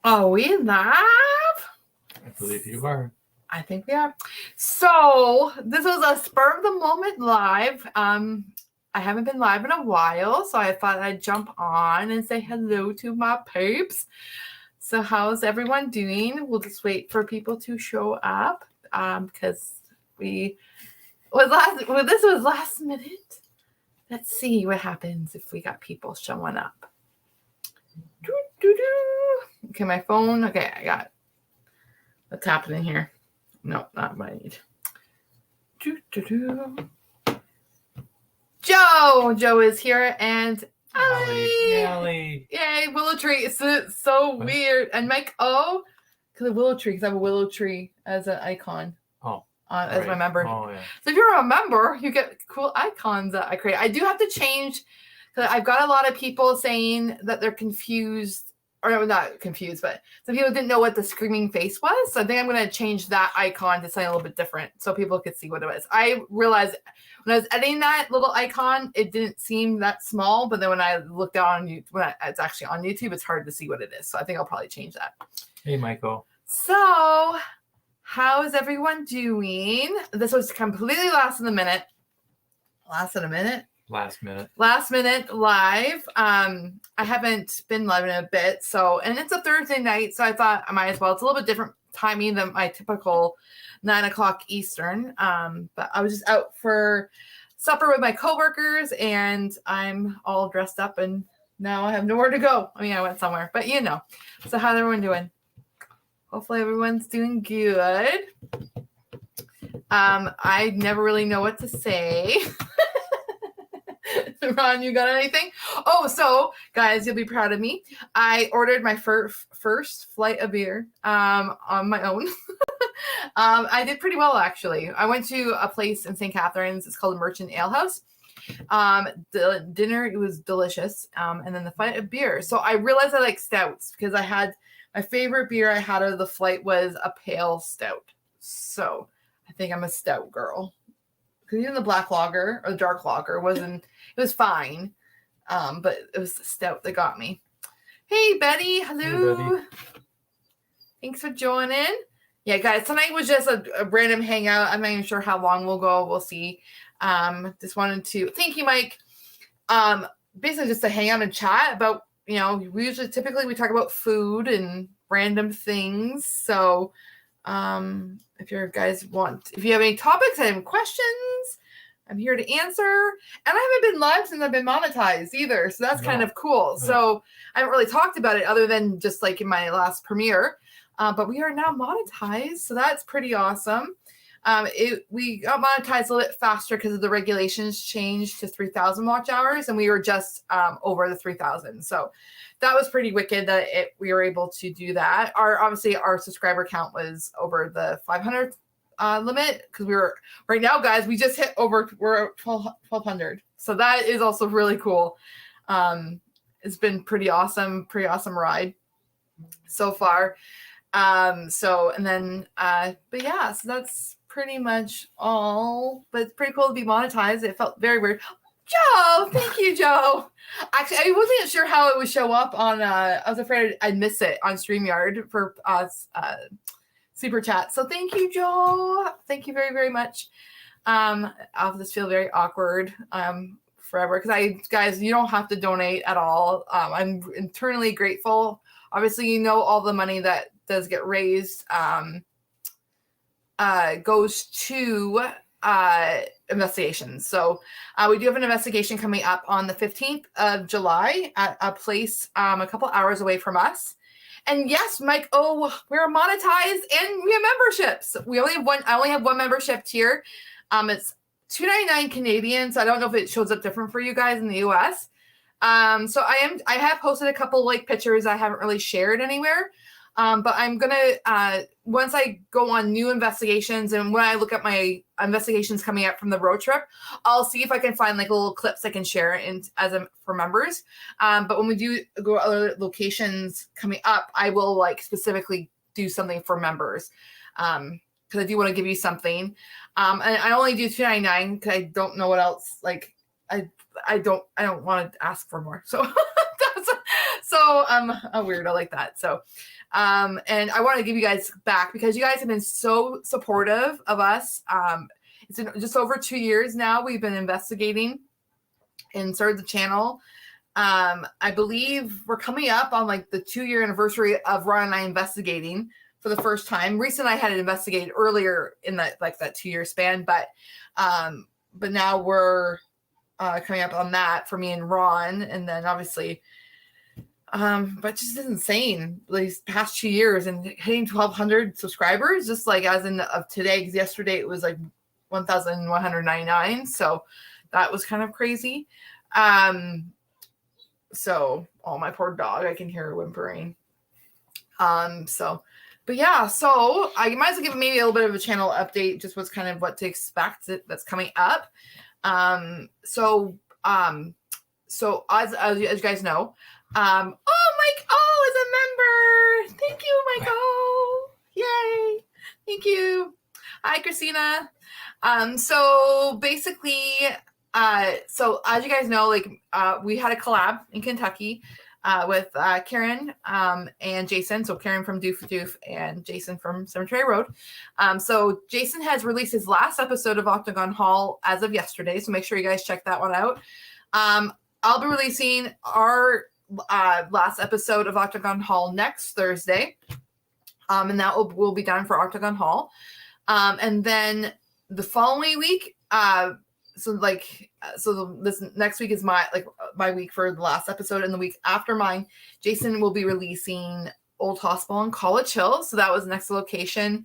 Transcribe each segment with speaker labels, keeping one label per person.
Speaker 1: Are we live?
Speaker 2: I believe you are.
Speaker 1: I think we are. So this was a spur of the moment live. I haven't been live in a while, so I thought I'd jump on and say hello to my peeps. So how's everyone doing? We'll just wait for people to show up because this was last minute. Let's see what happens if we got people showing up. Okay, my phone. Okay, I got it. What's happening here? No, not what I need. Joe is here, and
Speaker 2: Allie.
Speaker 1: Yay, willow tree. It's so weird. And Mike O, because of willow tree, because I have a willow tree as an icon. As my member.
Speaker 2: Oh, yeah.
Speaker 1: So if you're a member, you get cool icons that I create. I do have to change, because I've got a lot of people saying that they're confused, or no, not confused, but some people didn't know what the screaming face was. So I think I'm going to change that icon to something a little bit different so people could see what it was. I realized when I was editing that little icon, it didn't seem that small, but then when I looked on YouTube, it's actually on YouTube, it's hard to see what it is. So I think I'll probably change that. Hey, Michael. So how is everyone doing? This was completely last minute live. I haven't been live in a bit, and it's a Thursday night, so I thought I might as well. It's a little bit different timing than my typical 9:00 Eastern. But I was just out for supper with my coworkers, and I'm all dressed up, and now I have nowhere to go. I mean, I went somewhere, but you know. So how's everyone doing? Hopefully everyone's doing good. I never really know what to say. Ron, you got anything? Oh, so guys, you'll be proud of me. I ordered my first flight of beer on my own. I did pretty well, actually. I went to a place in St. Catharines. It's called the Merchant Ale House. The dinner, it was delicious. And then the flight of beer. So I realized I like stouts because my favorite beer I had out of the flight was a pale stout. So I think I'm a stout girl. Because even the black lager or the dark lager it was fine. But it was the stout that got me. Hey, Betty. Hello. Hey, Betty. Thanks for joining. Yeah, guys, tonight was just a random hangout. I'm not even sure how long we'll go. We'll see. Just wanted to thank you, Mike. Basically just to hang out and chat about, we typically we talk about food and random things. So if you have any topics, any questions, I'm here to answer. And I haven't been live since I've been monetized either. So that's kind of cool. Yeah. So I haven't really talked about it other than just like in my last premiere. But we are now monetized. So that's pretty awesome. We got monetized a little bit faster because of the regulations changed to 3,000 watch hours. And we were just over the 3,000. So that was pretty wicked that we were able to do that. Obviously, our subscriber count was over the 500 limit because right now, guys, we just hit we're at 1,200. So that is also really cool. It's been pretty awesome ride so far. So that's pretty much all. But it's pretty cool to be monetized. It felt very weird. Joe, thank you, Joe. Actually, I wasn't sure how it would show up on. I was afraid I'd miss it on StreamYard for super chat. So thank you, Joe. Thank you very, very much. I'll just feel very awkward forever because guys, you don't have to donate at all. I'm internally grateful. Obviously, all the money that does get raised goes to investigations. So we do have an investigation coming up on the 15th of July at a place a couple hours away from us. And yes, Mike, we're monetized and we have memberships. I only have one membership tier. It's $2.99 Canadian. So I don't know if it shows up different for you guys in the US. So I have posted a couple pictures I haven't really shared anywhere. But I'm going to, once I go on new investigations and when I look at my investigations coming up from the road trip, I'll see if I can find little clips I can share for members. But when we do go to other locations coming up, I will specifically do something for members. Cause I do want to give you something. And I only do $2.99 cause I don't know what else. I don't want to ask for more. So So I'm a weirdo like that. So, and I want to give you guys back because you guys have been so supportive of us. It's been just over 2 years now. We've been investigating and started the channel. I believe we're coming up on like the 2-year anniversary of Ron and I investigating for the first time. Reese and I had investigated earlier in that 2-year span, but now we're coming up on that for me and Ron, and then obviously, but just insane these past 2 years and hitting 1,200 subscribers, just like as in of today. Because yesterday it was like 1,199, so that was kind of crazy. So, oh, my poor dog, I can hear her whimpering. But yeah, so I might as well give maybe a little bit of a channel update, just what's kind of what to expect that's coming up. So as you guys know, Mike O is a member. Thank you, Mike O. Yay. Thank you. Hi, Christina. So basically, so as you guys know, like, we had a collab in Kentucky, with, Karen, and Jason. So Karen from Doof Doof and Jason from Cemetery Road. So Jason has released his last episode of Octagon Hall as of yesterday. So make sure you guys check that one out. I'll be releasing our, last episode of Octagon Hall next Thursday. And that will be done for Octagon Hall. And then the following week, this next week is my week for the last episode, and the week after mine, Jason will be releasing Old Hospital and College Hill. So that was the next location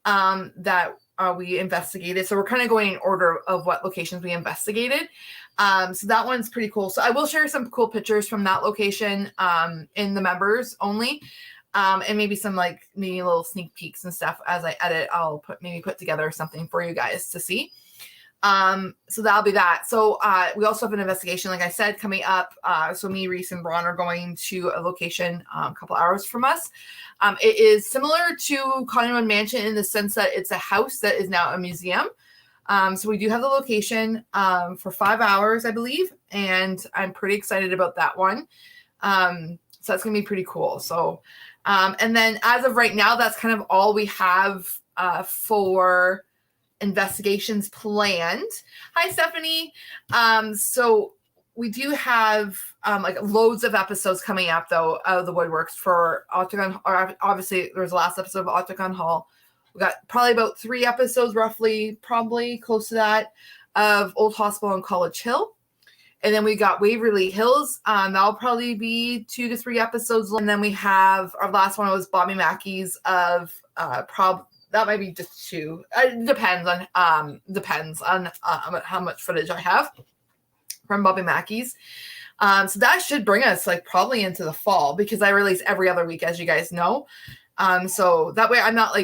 Speaker 1: that we investigated. So we're kind of going in order of what locations we investigated. So that one's pretty cool. So I will share some cool pictures from that location in the members only. And maybe some maybe little sneak peeks and stuff as I edit. I'll put together something for you guys to see. So that'll be that. So we also have an investigation, like I said, coming up. So me, Reese, and Braun are going to a location a couple hours from us. It is similar to Collingwood Mansion in the sense that it's a house that is now a museum. So we do have the location for 5 hours, I believe, and I'm pretty excited about that one. So that's gonna be pretty cool. So and then as of right now, that's kind of all we have for investigations planned. Hi, Stephanie. So we do have loads of episodes coming up though out of the woodworks for Octagon. Obviously, there's the last episode of Octagon Hall. We got probably about 3 episodes, roughly, probably close to that, of Old Hospital and College Hill. And then we got Waverly Hills. That'll probably be 2 to 3 episodes. And then we have our last one was Bobby Mackey's of that might be just 2. It depends on how much footage I have from Bobby Mackey's. So that should bring us probably into the fall, because I release every other week, as you guys know. So that way I'm not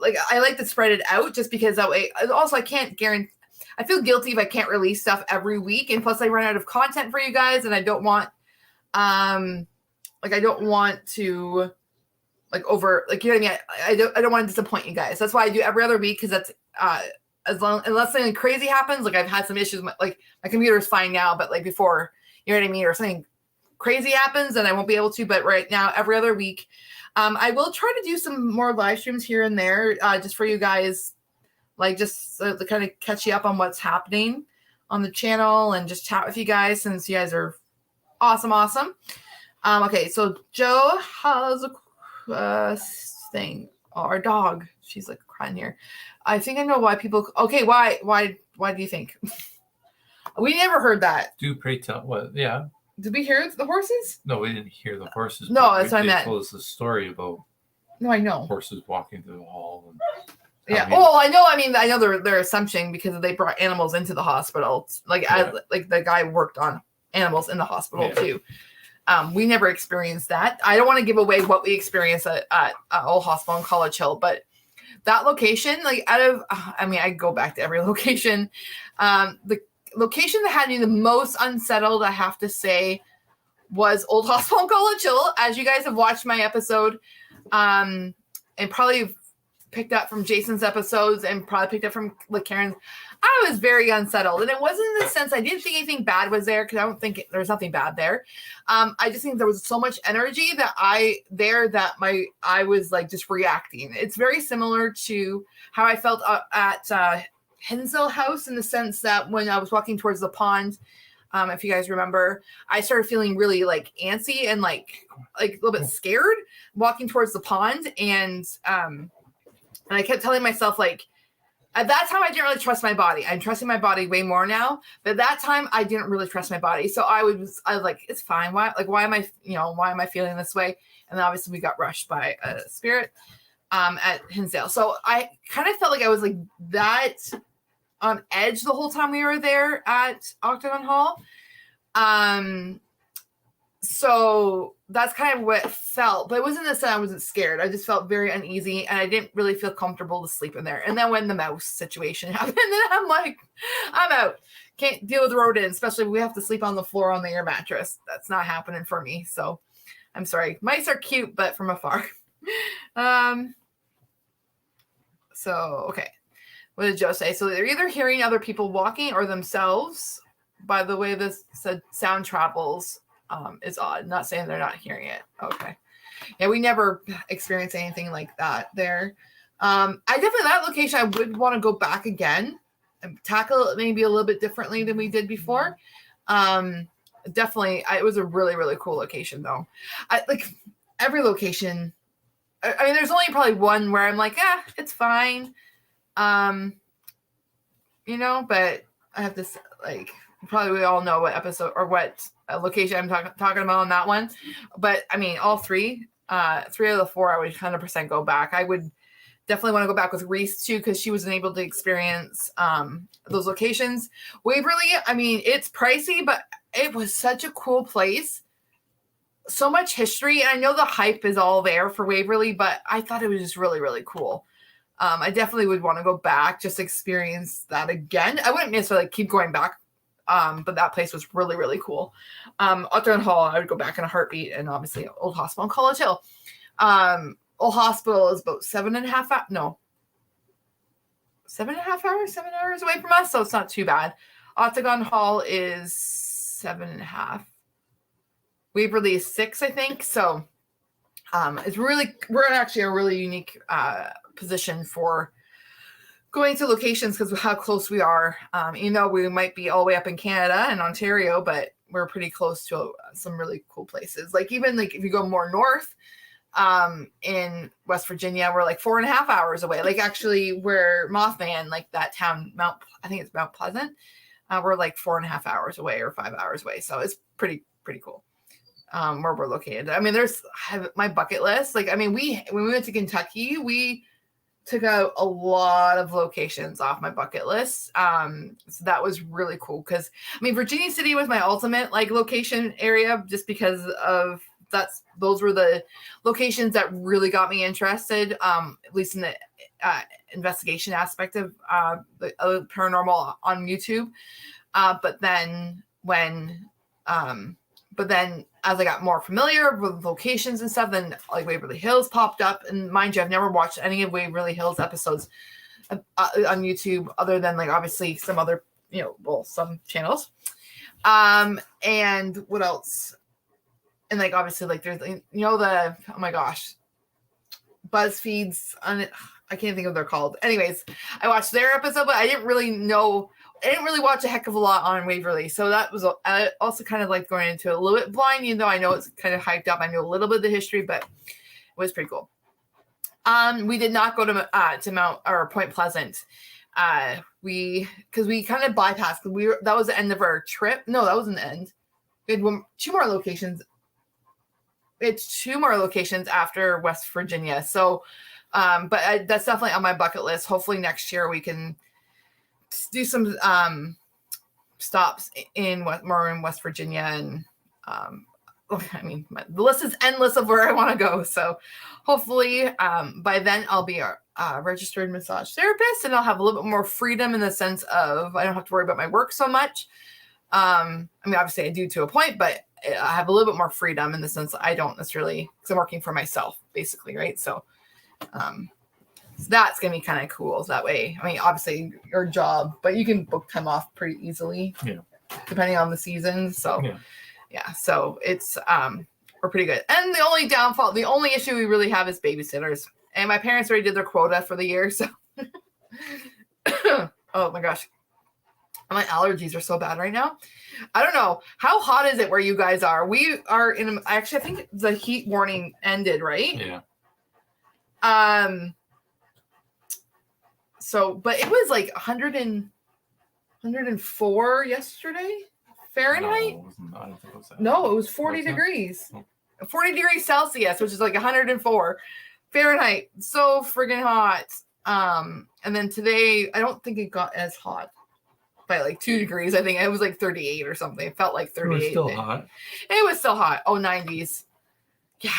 Speaker 1: I like to spread it out, just because that way. Also, I can't guarantee. I feel guilty if I can't release stuff every week, and plus I run out of content for you guys, and I don't want I don't want to you know what I mean? I don't want to disappoint you guys. That's why I do every other week, because that's unless something crazy happens. I've had some issues. My computer is fine now, but before, you know what I mean, or something crazy happens, then I won't be able to. But right now, every other week, I will try to do some more live streams here and there, just for you guys, just to kind of catch you up on what's happening on the channel and just chat with you guys, since you guys are awesome. Okay, so Joe has a thing. Oh, our dog, she's crying here. I think I know why people. Okay, why do you think? We never heard that.
Speaker 2: Do pray tell what? Yeah.
Speaker 1: Did we hear the horses?
Speaker 2: No, we didn't hear the horses.
Speaker 1: No, that's what I meant.
Speaker 2: They told us a story about.
Speaker 1: No, I know.
Speaker 2: Horses walking through the hall.
Speaker 1: Yeah. I know. I mean, I know their assumption, because they brought animals into the hospital. The guy worked on animals in the hospital too. We never experienced that. I don't want to give away what we experienced at Old Hospital and College Hill, but that location, I go back to every location. The location that had me the most unsettled, I have to say, was Old Hospital and College Hill. As you guys have watched my episode, and probably picked up from Jason's episodes, and probably picked up from Karen's. I was very unsettled, and it wasn't in the sense I didn't think anything bad was there because I don't think there's nothing bad there. I just think there was so much energy that I was like just reacting. It's very similar to how I felt at Hensel House in the sense that when I was walking towards the pond, if you guys remember, I started feeling really like antsy and like a little bit scared walking towards the pond, and I kept telling myself like. At that time, I didn't really trust my body. I'm trusting my body way more now. But at that time, I didn't really trust my body. So I was like, it's fine. Why am I feeling this way? And then obviously we got rushed by a spirit at Hinsdale. So I kind of felt like I was like that on edge the whole time we were there at Octagon Hall. So that's kind of what it felt, but it wasn't the sense I wasn't scared. I just felt very uneasy and I didn't really feel comfortable to sleep in there. And then when the mouse situation happened, then I'm like, I'm out. Can't deal with rodents, especially if we have to sleep on the floor on the air mattress. That's not happening for me. So I'm sorry. Mice are cute, but from afar. Okay. What did Joe say? So they're either hearing other people walking or themselves. By the way, this said sound travels. Is odd. Not saying they're not hearing it. Okay. Yeah, we never experienced anything like that there. I definitely, that location, I would want to go back again and tackle it maybe a little bit differently than we did before. Definitely, it was a really, really cool location though. Like every location, I mean, there's only probably one where I'm like, it's fine. But I have this like, probably we all know what episode or what location I'm talking about on that one. But I mean, all three of the four, I would 100% go back. I would definitely want to go back with Reese too, because she wasn't able to experience those locations. Waverly, I mean, it's pricey, but it was such a cool place. So much history. And I know the hype is all there for Waverly, but I thought it was just really, really cool. I definitely would want to go back, just experience that again. I wouldn't necessarily keep going back. But that place was really, really cool. Octagon Hall, I would go back in a heartbeat, and obviously Old Hospital and College Hill. Old Hospital is about 7 hours away from us, so it's not too bad. Octagon Hall is 7.5. Waverly is 6, I think. So we're actually a really unique position for going to locations because of how close we are. We might be all the way up in Canada and Ontario, but we're pretty close to some really cool places. Like even like if you go more north in West Virginia, we're like 4.5 hours away. Like actually where Mothman, like that town, I think it's Mount Pleasant, we're like 4.5 hours away or 5 hours away. So it's pretty cool where we're located. I mean, I have my bucket list. Like, I mean, when we went to Kentucky, we took out a lot of locations off my bucket list. So that was really cool because I mean, Virginia City was my ultimate like location area just because of those were the locations that really got me interested, at least in the investigation aspect of the paranormal on YouTube. But then as I got more familiar with locations and stuff, then like Waverly Hills popped up. And mind you, I've never watched any of Waverly Hills episodes on YouTube other than like obviously some other, some channels. And what else? And like obviously like there's oh my gosh, BuzzFeed's on it. I can't think of what they're called. Anyways, I watched their episode, but I didn't really watch a heck of a lot on Waverly. So that was I also kind of like going into it a little bit blind, even though I know it's kind of hyped up. I know a little bit of the history, but it was pretty cool. We did not go to Mount or Point Pleasant. Because we kind of bypassed. That was the end of our trip. No, that wasn't the end. We had two more locations. It's 2 more locations after West Virginia. So, but that's definitely on my bucket list. Hopefully next year we can do some stops in West Virginia. And I mean, the list is endless of where I want to go. So hopefully by then I'll be a registered massage therapist and I'll have a little bit more freedom in the sense of I don't have to worry about my work so much. I mean, obviously I do to a point, but I have a little bit more freedom in the sense that I don't necessarily, because I'm working for myself basically. Right. So So that's going to be kind of cool. So that way, I mean, obviously your job, but you can book time off pretty easily.
Speaker 2: Yeah.
Speaker 1: Depending on the season. So
Speaker 2: yeah.
Speaker 1: So it's we're pretty good. And the only issue we really have is babysitters. And my parents already did their quota for the year, so oh my gosh. My allergies are so bad right now. I don't know. How hot is it where you guys are? We are in actually I think the heat warning ended, right?
Speaker 2: Yeah.
Speaker 1: So but it was like 104 yesterday Fahrenheit.
Speaker 2: No, I don't think it was that.
Speaker 1: No, it was 40 degrees. 40 degrees Celsius, which is like 104 Fahrenheit. So friggin' hot. And then today, I don't think it got as hot by like 2 degrees. I think it was like 38 or something. It felt like 38.
Speaker 2: It was still hot.
Speaker 1: It was still hot. Oh, 90s. Yeah.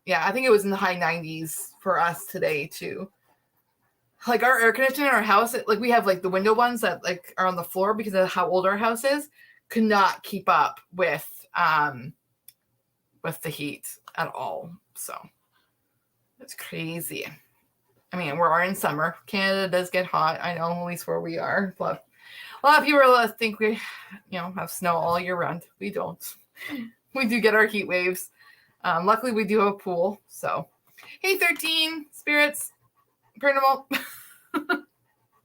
Speaker 1: Yeah, I think it was in the high 90s for us today too. Like our air conditioner in our house, like we have like the window ones that like are on the floor because of how old our house is, could not keep up with the heat at all. So it's crazy. I mean, we're in summer. Canada does get hot. I know, at least where we are. But a lot of people think we, have snow all year round. We don't. We do get our heat waves. Luckily, we do have a pool. So, hey, 13 spirits, paranormal.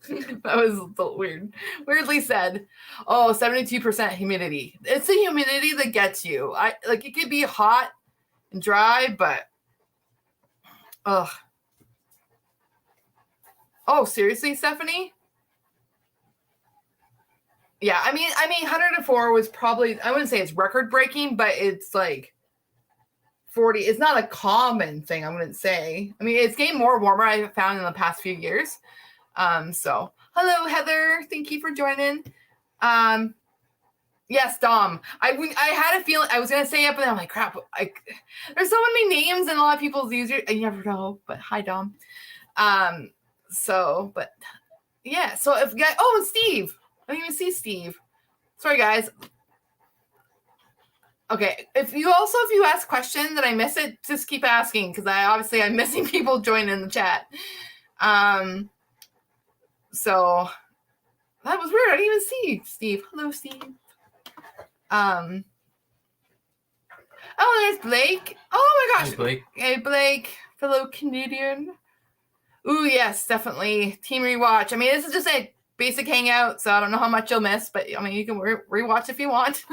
Speaker 1: That was weird. Weirdly said. Oh, 72% humidity. It's the humidity that gets you. It could be hot and dry, but ugh. Oh, seriously, Stephanie? Yeah, I mean 104 was probably, I wouldn't say it's record breaking, but it's like 40. It's not a common thing, I wouldn't say. I mean, it's getting more warmer, I found in the past few years. So hello, Heather. Thank you for joining. Yes, Dom. I had a feeling I was gonna say it, but then I'm like, crap. There's so many names and a lot of people's users. I never know. But hi, Dom. But yeah. So if guys, oh, and Steve. I didn't even see Steve. Sorry, guys. Okay. If you ask questions and I miss it, just keep asking because I'm missing people joining in the chat. So that was weird. I didn't even see Steve. Hello, Steve. Oh, there's Blake. Oh my gosh.
Speaker 2: Hey, Blake.
Speaker 1: Hey, Blake, fellow Canadian. Ooh, yes, definitely. Team rewatch. I mean, this is just a basic hangout, so I don't know how much you'll miss, but I mean, you can rewatch if you want.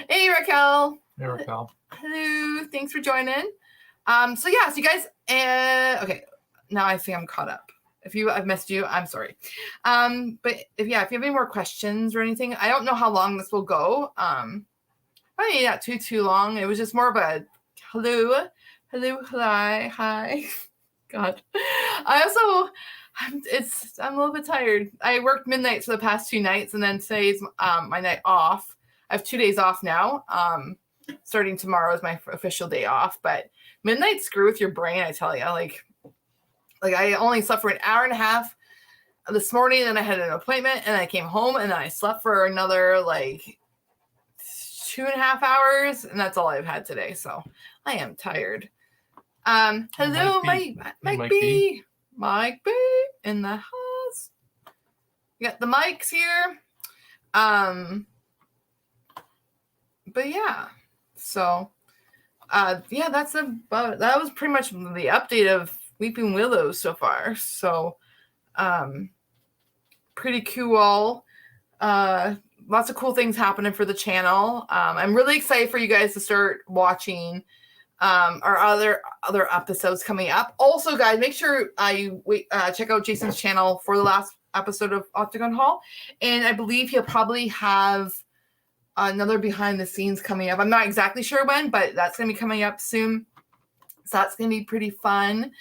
Speaker 1: Hey, Raquel.
Speaker 2: Hey, Raquel.
Speaker 1: Hello. Thanks for joining. So you guys. Okay. Now I think I'm caught up. If I've missed you, I'm sorry. But if you have any more questions or anything, I don't know how long this will go. Probably not too long. It was just more of a hello, hi. God. I'm a little bit tired. I worked midnight for the past 2 nights, and then today's my night off. I have 2 days off now. Starting tomorrow is my official day off, but midnight screw with your brain, I tell you. Like I only slept for an hour and a half this morning, then I had an appointment, and I came home, and then I slept for another 2.5 hours, and that's all I've had today. So I am tired. Hello, Mike B. Mike B in the house. You got the mics here. But yeah. So that's about, that was pretty much the update of Weeping Willows so far. So pretty cool. Lots of cool things happening for the channel. I'm really excited for you guys to start watching our other episodes coming up. Also, guys, make sure check out Jason's channel for the last episode of Octagon Hall, and I believe he'll probably have another behind the scenes coming up. I'm not exactly sure when, but that's going to be coming up soon. So that's going to be pretty fun.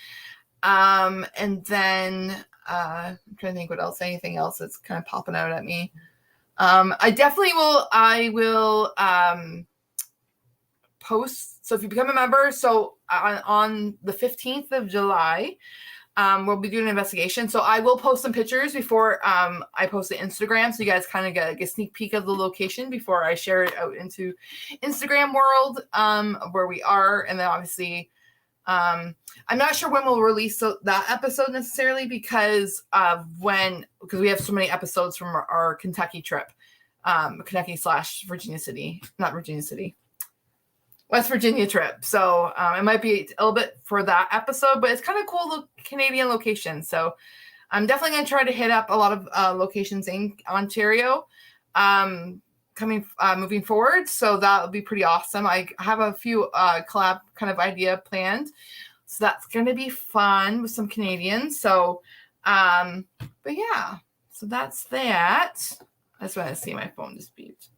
Speaker 1: And then I'm trying to think what else, anything else that's kind of popping out at me. I will post. So if you become a member, so on the 15th of July, we'll be doing an investigation. So I will post some pictures before I post to Instagram, so you guys kind of get a sneak peek of the location before I share it out into Instagram world, where we are. And then obviously I'm not sure when we'll release that episode necessarily because we have so many episodes from our Kentucky trip, Kentucky / Virginia City, not Virginia City, West Virginia trip. So it might be a little bit for that episode, but it's kind of cool Canadian location. So I'm definitely going to try to hit up a lot of locations in Ontario moving forward. So that would be pretty awesome. I have a few collab kind of idea planned. So that's going to be fun with some Canadians. So, but yeah, so that's that. I just want to see my phone just beeped.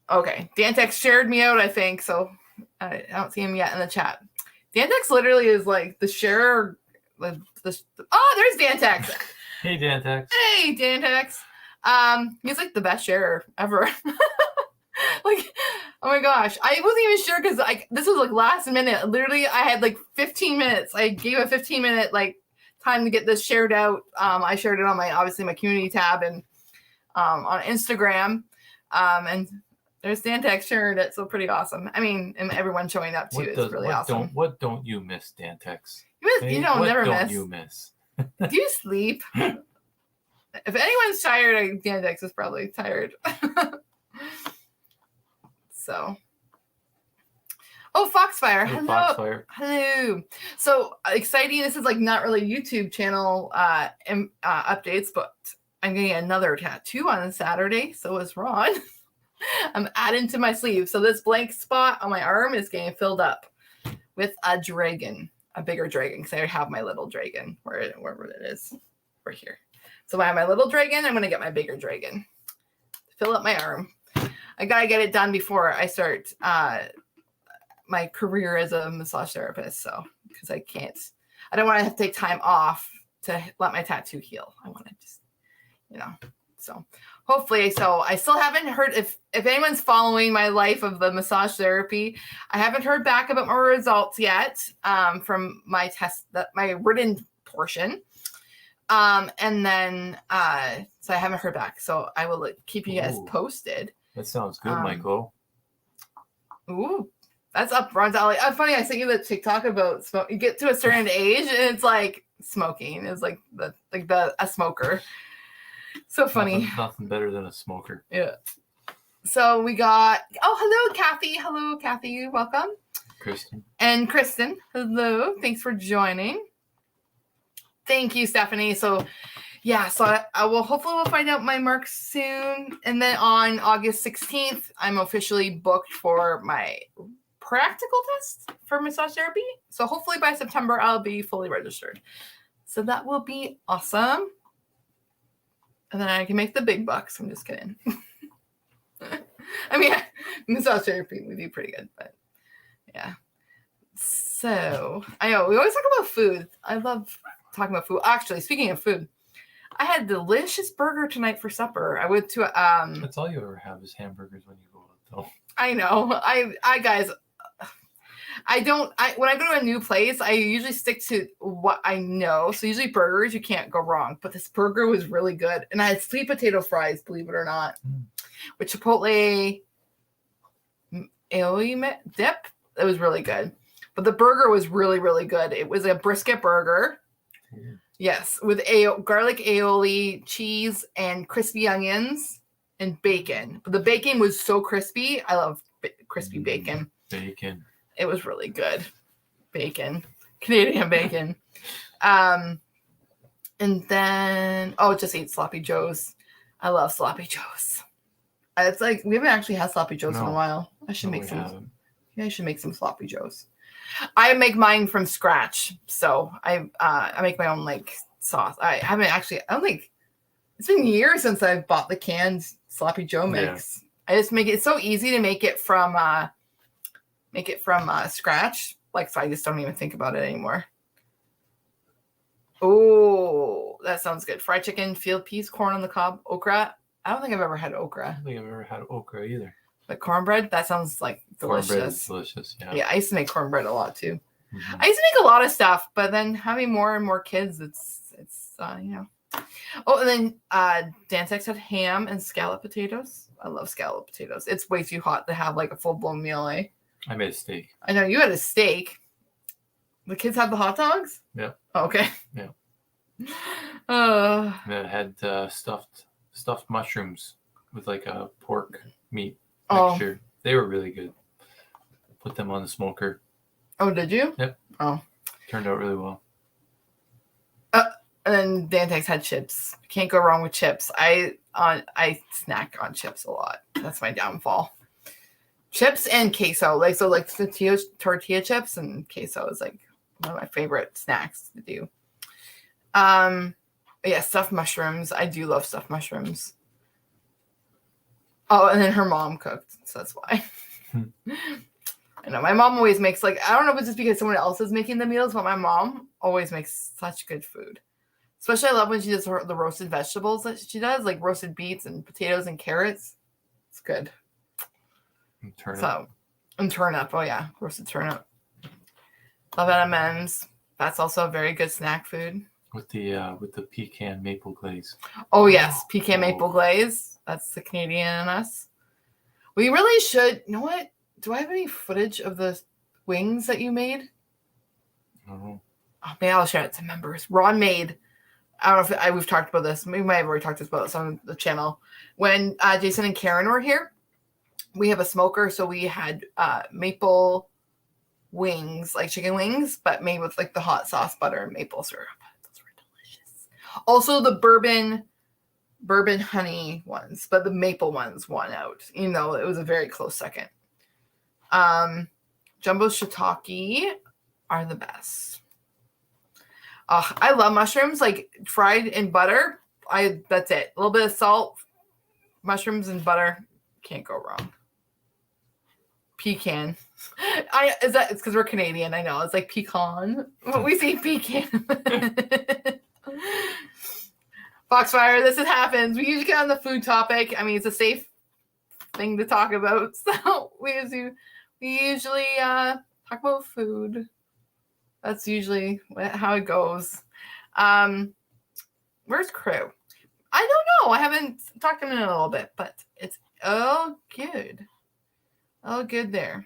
Speaker 1: Okay. Dantex shared me out, I think. So I don't see him yet in the chat. Dantex literally is like the share. Oh, there's Dantex.
Speaker 2: Hey, Dantex.
Speaker 1: Hey, Dantex. He's like the best sharer ever. Like, oh my gosh. I wasn't even sure because this was like last minute. Literally, I had like 15 minutes. I gave a 15-minute like time to get this shared out. I shared it on my community tab and on Instagram. And there's Dantex sharing it, so pretty awesome. I mean, and everyone showing up too is really awesome.
Speaker 2: What don't you miss, Dantex?
Speaker 1: You don't never miss.
Speaker 2: What don't you miss?
Speaker 1: Do you sleep? If anyone's tired, Dantex is probably tired. So. Oh, Foxfire. Hello.
Speaker 2: Foxfire.
Speaker 1: Hello. So exciting. This is like not really YouTube channel updates, but I'm getting another tattoo on Saturday. So is Ron. I'm adding to my sleeve. So this blank spot on my arm is getting filled up with a dragon, a bigger dragon, because I have my little dragon wherever it is, right here. So I have my little dragon. I'm going to get my bigger dragon. Fill up my arm. I got to get it done before I start my career as a massage therapist. So, because I don't want to have to take time off to let my tattoo heal. I want to just, so hopefully. So I still haven't heard if anyone's following my life of the massage therapy, I haven't heard back about my results yet from my test, my written portion. And then, so I haven't heard back. So I will keep you guys posted.
Speaker 2: That sounds good, Michael.
Speaker 1: Ooh, that's up Ron's alley. Funny, I sent you the TikTok about smoke. You get to a certain age, and it's like smoking is like a smoker. So funny.
Speaker 2: Nothing better than a smoker.
Speaker 1: Yeah. So we got. Oh, hello, Kathy. Hello, Kathy. Welcome.
Speaker 2: Kristen.
Speaker 1: And Kristen. Hello. Thanks for joining. Thank you, Stephanie. So. Yeah, so I will hopefully we'll find out my marks soon. And then on August 16th, I'm officially booked for my practical test for massage therapy. So hopefully by September, I'll be fully registered. So that will be awesome. And then I can make the big bucks. I'm just kidding. I mean, massage therapy, we do pretty good, but yeah. So I know we always talk about food. I love talking about food. Actually, speaking of food, I had a delicious burger tonight for supper. I went to
Speaker 2: That's all you ever have is hamburgers when you go out, though.
Speaker 1: I know. I guys, when I go to a new place, I usually stick to what I know. So usually burgers, you can't go wrong. But this burger was really good. And I had sweet potato fries, believe it or not, with Chipotle aioli dip. It was really good. But the burger was really, really good. It was a brisket burger. Yes, with garlic aioli, cheese, and crispy onions and bacon. But the bacon was so crispy. I love crispy bacon.
Speaker 2: Bacon.
Speaker 1: It was really good. Bacon. Canadian bacon. And then, just ate Sloppy Joe's. I love Sloppy Joe's. It's like, we haven't actually had Sloppy Joe's in a while. I should make some. Yeah, I should make some Sloppy Joe's. I make mine from scratch, so I make my own like sauce. I haven't actually. I don't think it's been years since I've bought the canned Sloppy Joe mix. Yeah. I just make it. It's so easy to make it from scratch. Like, so I just don't even think about it anymore. Oh, that sounds good. Fried chicken, field peas, corn on the cob, okra. I don't think I've ever had okra.
Speaker 2: I don't think I've ever had okra either.
Speaker 1: But cornbread, that sounds like delicious.
Speaker 2: Cornbread is delicious, yeah.
Speaker 1: Yeah, I used to make cornbread a lot too. Mm-hmm. I used to make a lot of stuff, but then having more and more kids, it's Oh, and then Dantex had ham and scallop potatoes. I love scallop potatoes. It's way too hot to have like a full-blown meal, eh?
Speaker 2: I made a steak.
Speaker 1: I know you had a steak. The kids have the hot dogs?
Speaker 2: Yeah.
Speaker 1: Oh, okay.
Speaker 2: Yeah.
Speaker 1: Uh,
Speaker 2: And it had stuffed mushrooms with like a pork meat
Speaker 1: Oh.
Speaker 2: mixture. They were really good. Put them on the smoker.
Speaker 1: Oh, did you?
Speaker 2: Yep.
Speaker 1: Oh.
Speaker 2: Turned out really well.
Speaker 1: And then Dantex had chips. Can't go wrong with chips. I snack on chips a lot. That's my downfall. Chips and queso. Like tortilla chips and queso is like one of my favorite snacks to do. Yeah, stuffed mushrooms. I do love stuffed mushrooms. Oh, and then her mom cooked, so that's why. I know my mom always makes I don't know if it's just because someone else is making the meals, but my mom always makes such good food. Especially I love when she does the roasted vegetables that she does, like roasted beets and potatoes and carrots. It's good.
Speaker 2: And turnip.
Speaker 1: And turnip. Oh yeah, roasted turnip. Love M&Ms. That's also a very good snack food.
Speaker 2: With the pecan maple glaze.
Speaker 1: Oh yes, pecan maple glaze. That's the Canadian in us. We really should. You know what? Do I have any footage of the wings that you made?
Speaker 2: I don't know.
Speaker 1: Oh, maybe I'll share it to members. Ron made. I don't know if we've talked about this. We might have already talked about this on the channel. When Jason and Karen were here, we have a smoker, so we had maple wings, like chicken wings, but made with like the hot sauce, butter, and maple syrup. Those were delicious. Also, the bourbon honey ones, but the maple ones won out. You know, it was a very close second. Jumbo shiitake are the best. I love mushrooms, like fried in butter. That's it. A little bit of salt, mushrooms and butter. Can't go wrong. Pecan. It's because we're Canadian. I know it's like pecan, but we say pecan. Foxfire, this happens. We usually get on the food topic. I mean, it's a safe thing to talk about, so we usually talk about food. That's usually how it goes. Where's Crew? I don't know. I haven't talked to him in a little bit, but it's all good. All good there.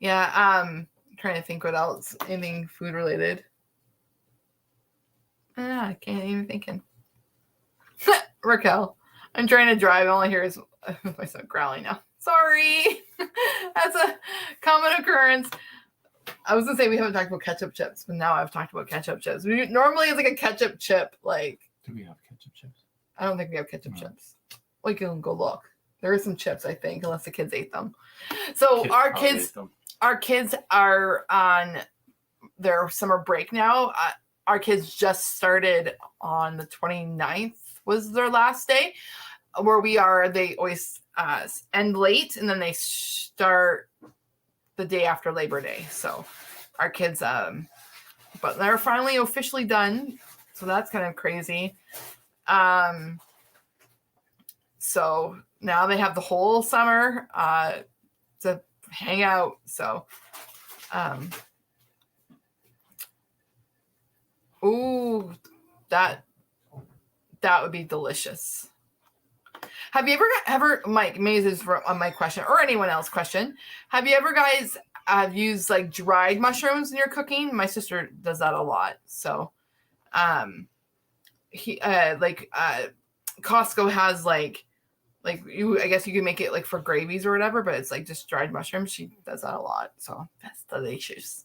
Speaker 1: Yeah, I'm trying to think what else. Anything food related. I can't even thinking. Raquel, I'm trying to drive. All I hear is myself growling now. Sorry. That's a common occurrence. I was gonna say we haven't talked about ketchup chips, but now I've talked about ketchup chips. Normally it's like a ketchup chip. Like,
Speaker 2: do we have ketchup chips?
Speaker 1: I don't think we have ketchup chips. Like, you can go look. There are some chips, I think, unless the kids ate them. So our kids are on their summer break now. Our kids just started on the 29th was their last day. Where we are, they always end late, and then they start the day after Labor Day. So our kids, but they're finally officially done. So that's kind of crazy. So now they have the whole summer to hang out. So, ooh, that would be delicious. Have you ever, Mike, maybe this is my question or anyone else question. Have you ever guys used like dried mushrooms in your cooking? My sister does that a lot. So, Costco has like I guess you can make it like for gravies or whatever, but it's like just dried mushrooms. She does that a lot. So that's delicious.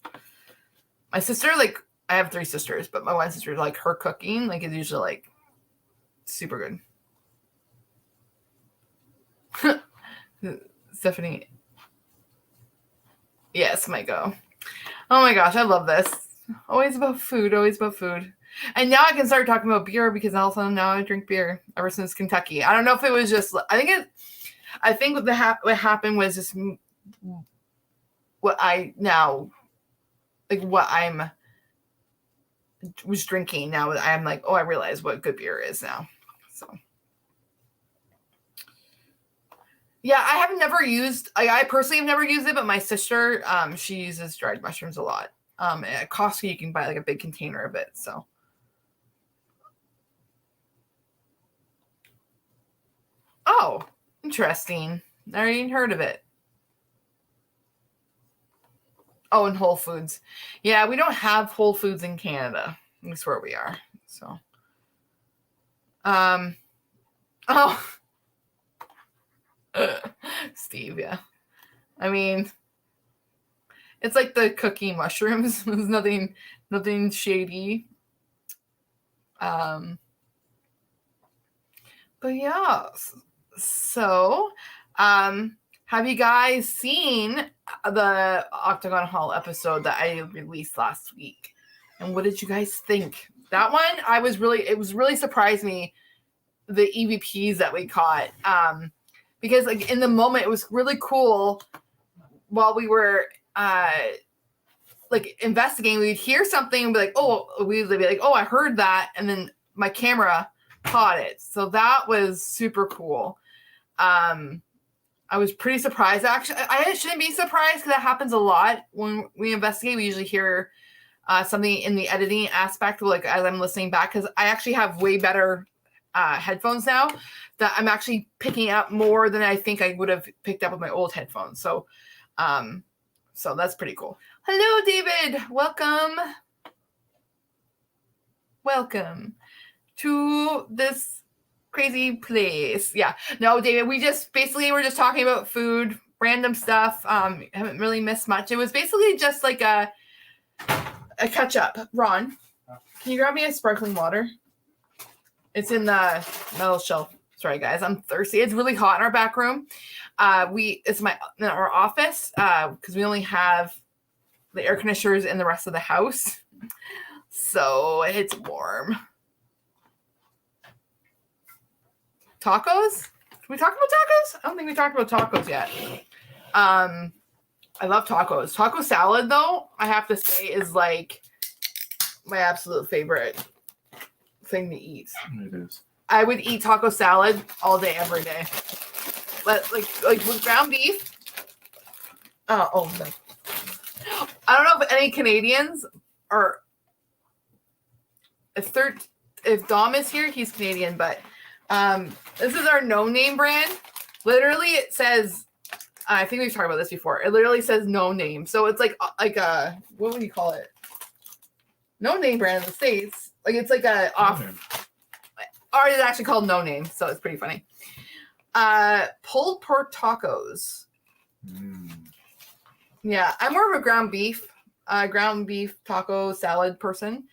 Speaker 1: My sister, like, I have 3 sisters, but my one sister, like, her cooking, like, is usually like super good. Stephanie. Yes, might go. Oh my gosh, I love this. Always about food. And now I can start talking about beer because also now I drink beer ever since Kentucky. I don't know if it was just, I think what happened was just what I now, like what I'm was drinking. Now I'm like, oh, I realize what good beer is now. So. Yeah, I have never used, I personally have never used it, but my sister, she uses dried mushrooms a lot. At Costco, you can buy like a big container of it. So. Oh, interesting. Never even heard of it. Oh, and Whole Foods. Yeah, we don't have Whole Foods in Canada. That's where we are. So, oh, Steve, yeah. I mean, it's like the cookie mushrooms. There's nothing shady. But yeah. So, have you guys seen the Octagon Hall episode that I released last week? And what did you guys think? That one, it was really surprised me, the EVPs that we caught. Because like in the moment, it was really cool while we were like investigating. We'd hear something and be like, we'd be like, oh, I heard that. And then my camera caught it. So that was super cool. I was pretty surprised. Actually, I shouldn't be surprised because that happens a lot when we investigate. We usually hear something in the editing aspect, like as I'm listening back, because I actually have way better headphones now that I'm actually picking up more than I think I would have picked up with my old headphones. So, so that's pretty cool. Hello, David. Welcome to this crazy place. Yeah. No, David, we're just talking about food, random stuff. Haven't really missed much. It was basically just like a catch up. Ron, can you grab me a sparkling water? It's in the metal shelf. Sorry, guys, I'm thirsty. It's really hot in our back room. It's in our office because we only have the air conditioners in the rest of the house, so it's warm. Tacos? Did we talk about tacos? I don't think we talked about tacos yet. I love tacos. Taco salad, though, I have to say, is like my absolute favorite thing to eat.
Speaker 2: It is.
Speaker 1: I would eat taco salad all day, every day. Like with ground beef. No. I don't know if any Canadians are. If Dom is here, he's Canadian, but this is our no name brand. Literally, it says. I think we've talked about this before. It literally says no name, so it's like a what would you call it? No name brand in the States. Like it's like a off. Ours is actually called no name, so it's pretty funny. Pulled pork tacos. Yeah, I'm more of a ground beef taco salad person.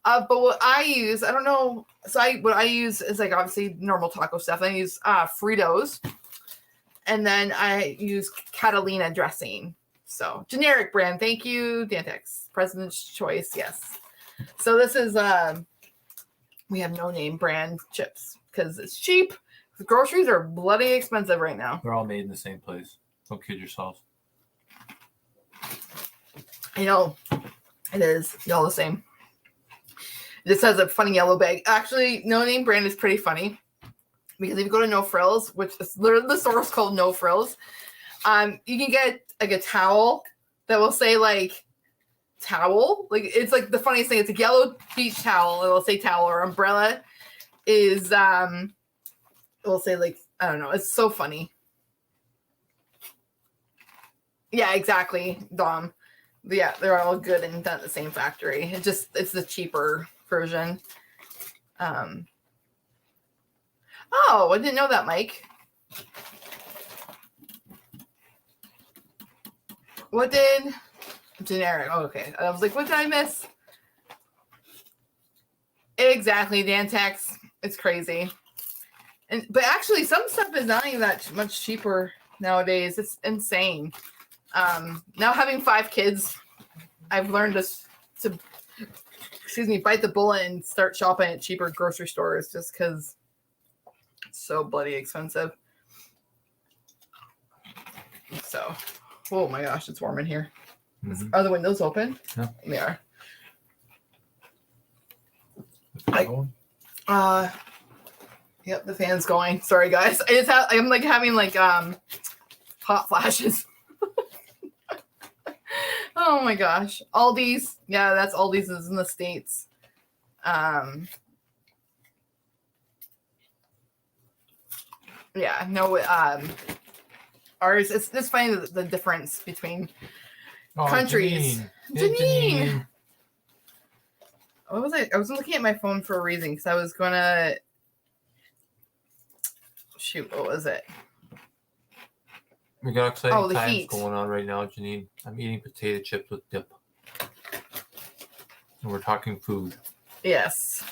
Speaker 1: But what I use, I don't know. So what I use is like obviously normal taco stuff. I use Fritos, and then I use Catalina dressing. So generic brand. Thank you, Dantex. President's Choice. Yes. So this is we have no name brand chips because it's cheap. The groceries are bloody expensive right now.
Speaker 2: They're all made in the same place. Don't kid yourself.
Speaker 1: I know. It is. They're all the same. This has a funny yellow bag. Actually, no name brand is pretty funny because if you go to No Frills, which is literally the store is called No Frills, you can get like a towel that will say like towel. Like it's like the funniest thing. It's a yellow beach towel. It will say towel, or umbrella is it will say like I don't know. It's so funny. Yeah, exactly, Dom. Yeah, they're all good and done at the same factory. It's the cheaper version. Oh, I didn't know that, Mike. What did generic? Oh, okay. I was like, what did I miss? Exactly, Dantex. It's crazy. But actually, some stuff is not even that much cheaper nowadays. It's insane. Now having 5 kids, I've learned to bite the bullet and start shopping at cheaper grocery stores just because it's so bloody expensive. So, oh my gosh, it's warm in here. Mm-hmm. Are the windows open?
Speaker 2: Yeah.
Speaker 1: They are. Yep, the fan's going. Sorry, guys. I'm like having like hot flashes. Oh my gosh. Aldi's. Yeah, that's Aldi's is in the States. Yeah, no, ours, it's funny the difference between
Speaker 2: Oh,
Speaker 1: countries.
Speaker 2: Hey,
Speaker 1: Janine. What was I? I was looking at my phone for a reason because I was gonna shoot. What was it?
Speaker 2: We got exciting
Speaker 1: the
Speaker 2: times
Speaker 1: heat.
Speaker 2: going on right now, Janine. I'm eating potato chips with dip. And we're talking food.
Speaker 1: Yes.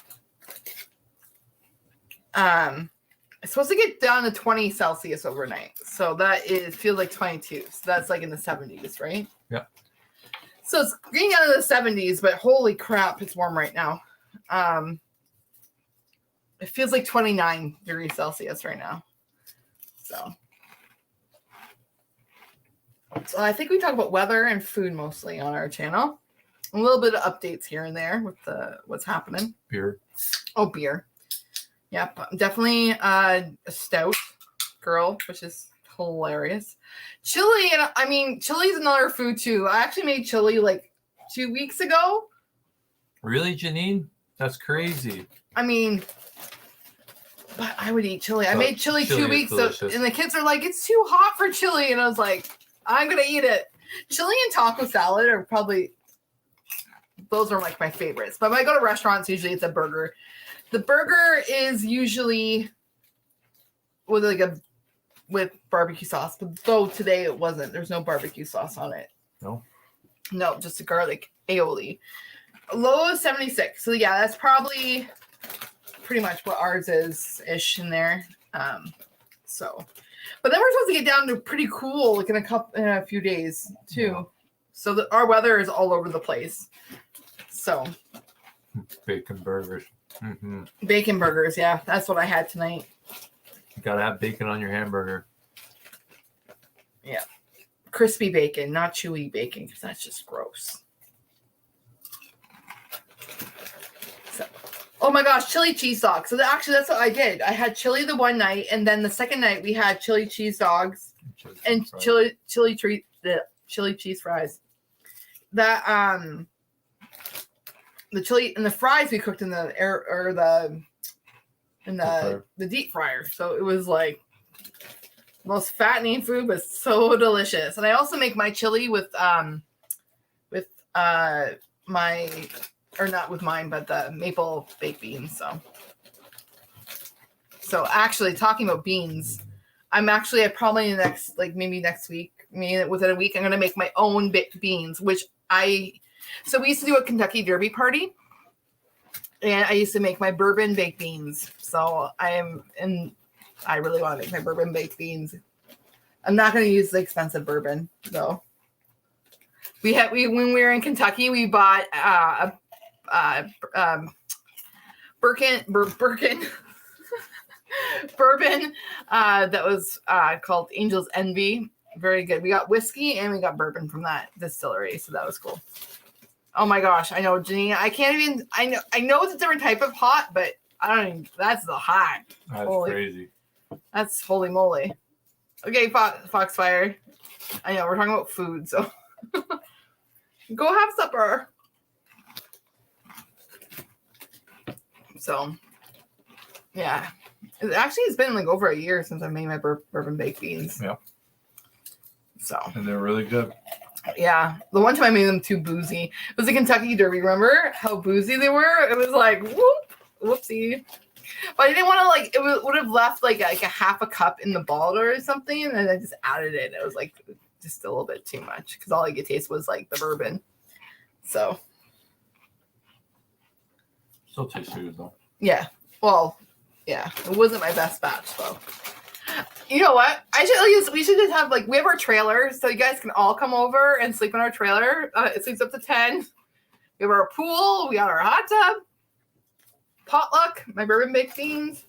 Speaker 1: It's supposed to get down to 20 Celsius overnight. So that is feels like 22. So that's like in the 70s, right?
Speaker 2: Yeah.
Speaker 1: So it's getting down to the 70s, but holy crap, it's warm right now. It feels like 29 degrees Celsius right now. So I think we talk about weather and food mostly on our channel. A little bit of updates here and there with what's happening.
Speaker 2: Beer.
Speaker 1: Oh, beer. Yep, definitely a stout girl, which is hilarious. Chili, and I mean, chili's another food too. I actually made chili like 2 weeks ago.
Speaker 2: Really, Janine? That's crazy.
Speaker 1: I mean, but I would eat chili. I made chili 2 weeks ago, and the kids are like, "It's too hot for chili," and I was like, "I'm gonna eat it." Chili and taco salad are probably those are like my favorites. But when I go to restaurants, usually it's a burger. The burger is usually with with barbecue sauce, but though today it wasn't. There's no barbecue sauce on it. No, just a garlic aioli. Low is 76. So yeah, that's probably pretty much what ours is ish in there. So, but then we're supposed to get down to pretty cool like in a few days too. Yeah. So our weather is all over the place. So
Speaker 2: bacon burgers. Mm-hmm.
Speaker 1: Bacon burgers, yeah, that's what I had tonight.
Speaker 2: You gotta have bacon on your hamburger.
Speaker 1: Yeah, crispy bacon, not chewy bacon, because that's just gross. So, oh my gosh, chili cheese dogs. So actually, that's what I did. I had chili the one night, and then the second night we had chili cheese dogs and chili cheese fries. That the chili and the fries we cooked in the air or the deep fryer. So it was like most fattening food, but so delicious. And I also make my chili with my or not with mine, but the maple baked beans. So actually talking about beans, I'm probably maybe next week, maybe within a week, I'm gonna make my own baked beans, so we used to do a Kentucky Derby party, and I used to make my bourbon baked beans. So I really want to make my bourbon baked beans. I'm not going to use the expensive bourbon though. When we were in Kentucky, we bought Birkin bourbon that was called Angel's Envy. Very good. We got whiskey and we got bourbon from that distillery, so that was cool. Oh my gosh, I know, Janine. I know it's a different type of hot, but I don't even, that's the hot.
Speaker 2: That's crazy.
Speaker 1: That's holy moly. Okay, Foxfire. I know, we're talking about food, so go have supper. So, yeah. It's been like over a year since I made my bourbon baked beans.
Speaker 2: Yeah.
Speaker 1: So.
Speaker 2: And they're really good.
Speaker 1: Yeah, the one time I made them too boozy. It was the Kentucky Derby. Remember how boozy they were? It was like whoopsie. But I didn't want to it would have left like a half a cup in the bottle or something, and then I just added it. It was like just a little bit too much because all I could taste was like the bourbon. So.
Speaker 2: Still tastes good though.
Speaker 1: Yeah. Well, yeah, it wasn't my best batch though. You know what? We should just have we have our trailer, so you guys can all come over and sleep in our trailer. It sleeps up to 10. We have our pool. We got our hot tub. Potluck. My bourbon baked beans.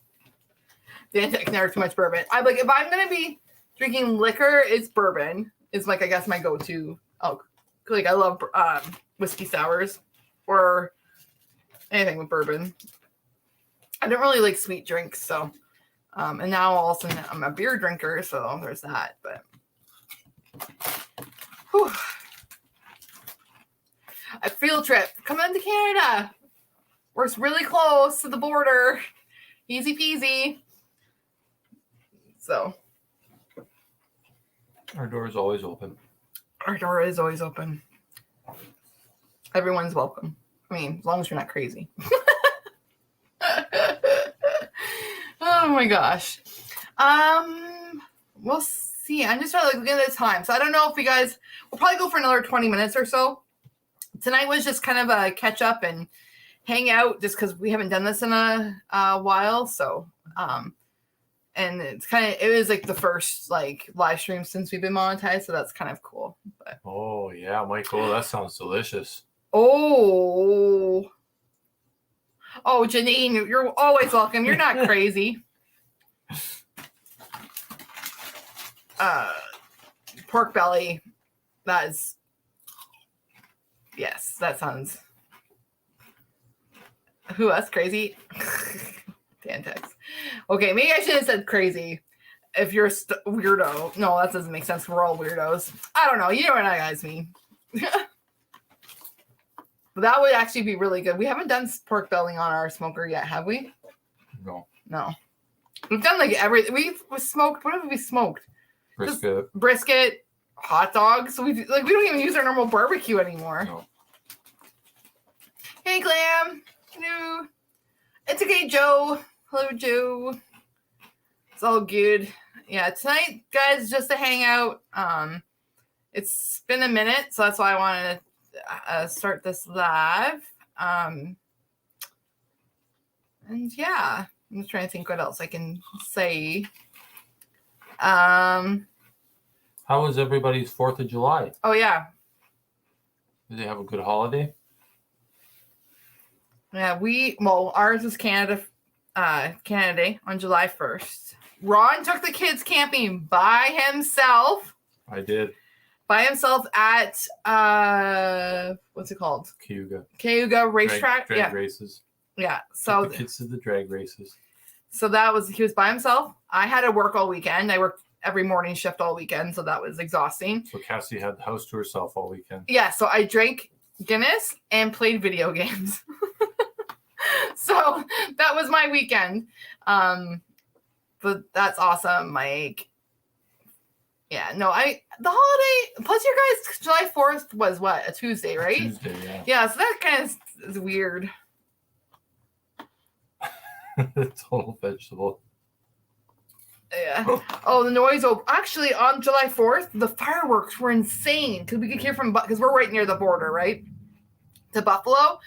Speaker 1: I can never too much bourbon. If I'm gonna be drinking liquor, it's bourbon. It's I guess my go-to. Oh, I love whiskey sours or anything with bourbon. I don't really like sweet drinks, so. And now all of a sudden I'm a beer drinker, so there's that. But whew. A field trip. Come into Canada. We're really close to the border. Easy peasy. So.
Speaker 2: Our door is always open.
Speaker 1: Our door is always open. Everyone's welcome. I mean, as long as you're not crazy. Oh my gosh. We'll see. I'm just trying to look at the time. So I don't know if you guys, we'll probably go for another 20 minutes or so. Tonight was just kind of a catch up and hang out just because we haven't done this in a while. So, and it was like the first like live stream since we've been monetized. So that's kind of cool. But,
Speaker 2: oh yeah, Michael, that sounds delicious.
Speaker 1: Oh, Janine, you're always welcome. You're not crazy. Pork belly. Yes, that sounds. Who, us crazy? Dantex. Okay, maybe I should have said crazy. If you're weirdo. No, that doesn't make sense. We're all weirdos. I don't know. You know what I guys mean. But that would actually be really good. We haven't done pork belly on our smoker yet, have we?
Speaker 2: No.
Speaker 1: We've done like everything. We've smoked. What have we smoked?
Speaker 2: Brisket.
Speaker 1: Brisket, hot dogs. So we don't even use our normal barbecue anymore.
Speaker 2: No.
Speaker 1: Hey, Glam. Hello. It's okay, Joe. Hello, Joe. It's all good. Yeah, tonight, guys, just to hang out. It's been a minute, so that's why I wanted to start this live. And yeah, I'm just trying to think what else I can say.
Speaker 2: How was everybody's 4th of July?
Speaker 1: Oh yeah.
Speaker 2: Did they have a good holiday?
Speaker 1: Yeah, ours was Canada Day on July 1st. Ron took the kids camping by himself.
Speaker 2: I did.
Speaker 1: By himself at what's it called? Cayuga racetrack.
Speaker 2: Drag races.
Speaker 1: Yeah. So
Speaker 2: the kids did the drag races.
Speaker 1: So he was by himself. I had to work all weekend. I worked every morning shift all weekend, so that was exhausting.
Speaker 2: So Cassie had the house to herself all weekend.
Speaker 1: Yeah, so I drank Guinness and played video games. So that was my weekend. But that's awesome, Mike. Yeah, no, the holiday, plus your guys' July 4th was what? A Tuesday, right?
Speaker 2: Tuesday, yeah.
Speaker 1: Yeah, so that kind of is weird.
Speaker 2: Total vegetable.
Speaker 1: Yeah. Oh, the noise. Actually, on July 4th, the fireworks were insane because we could hear because we're right near the border, right? To Buffalo.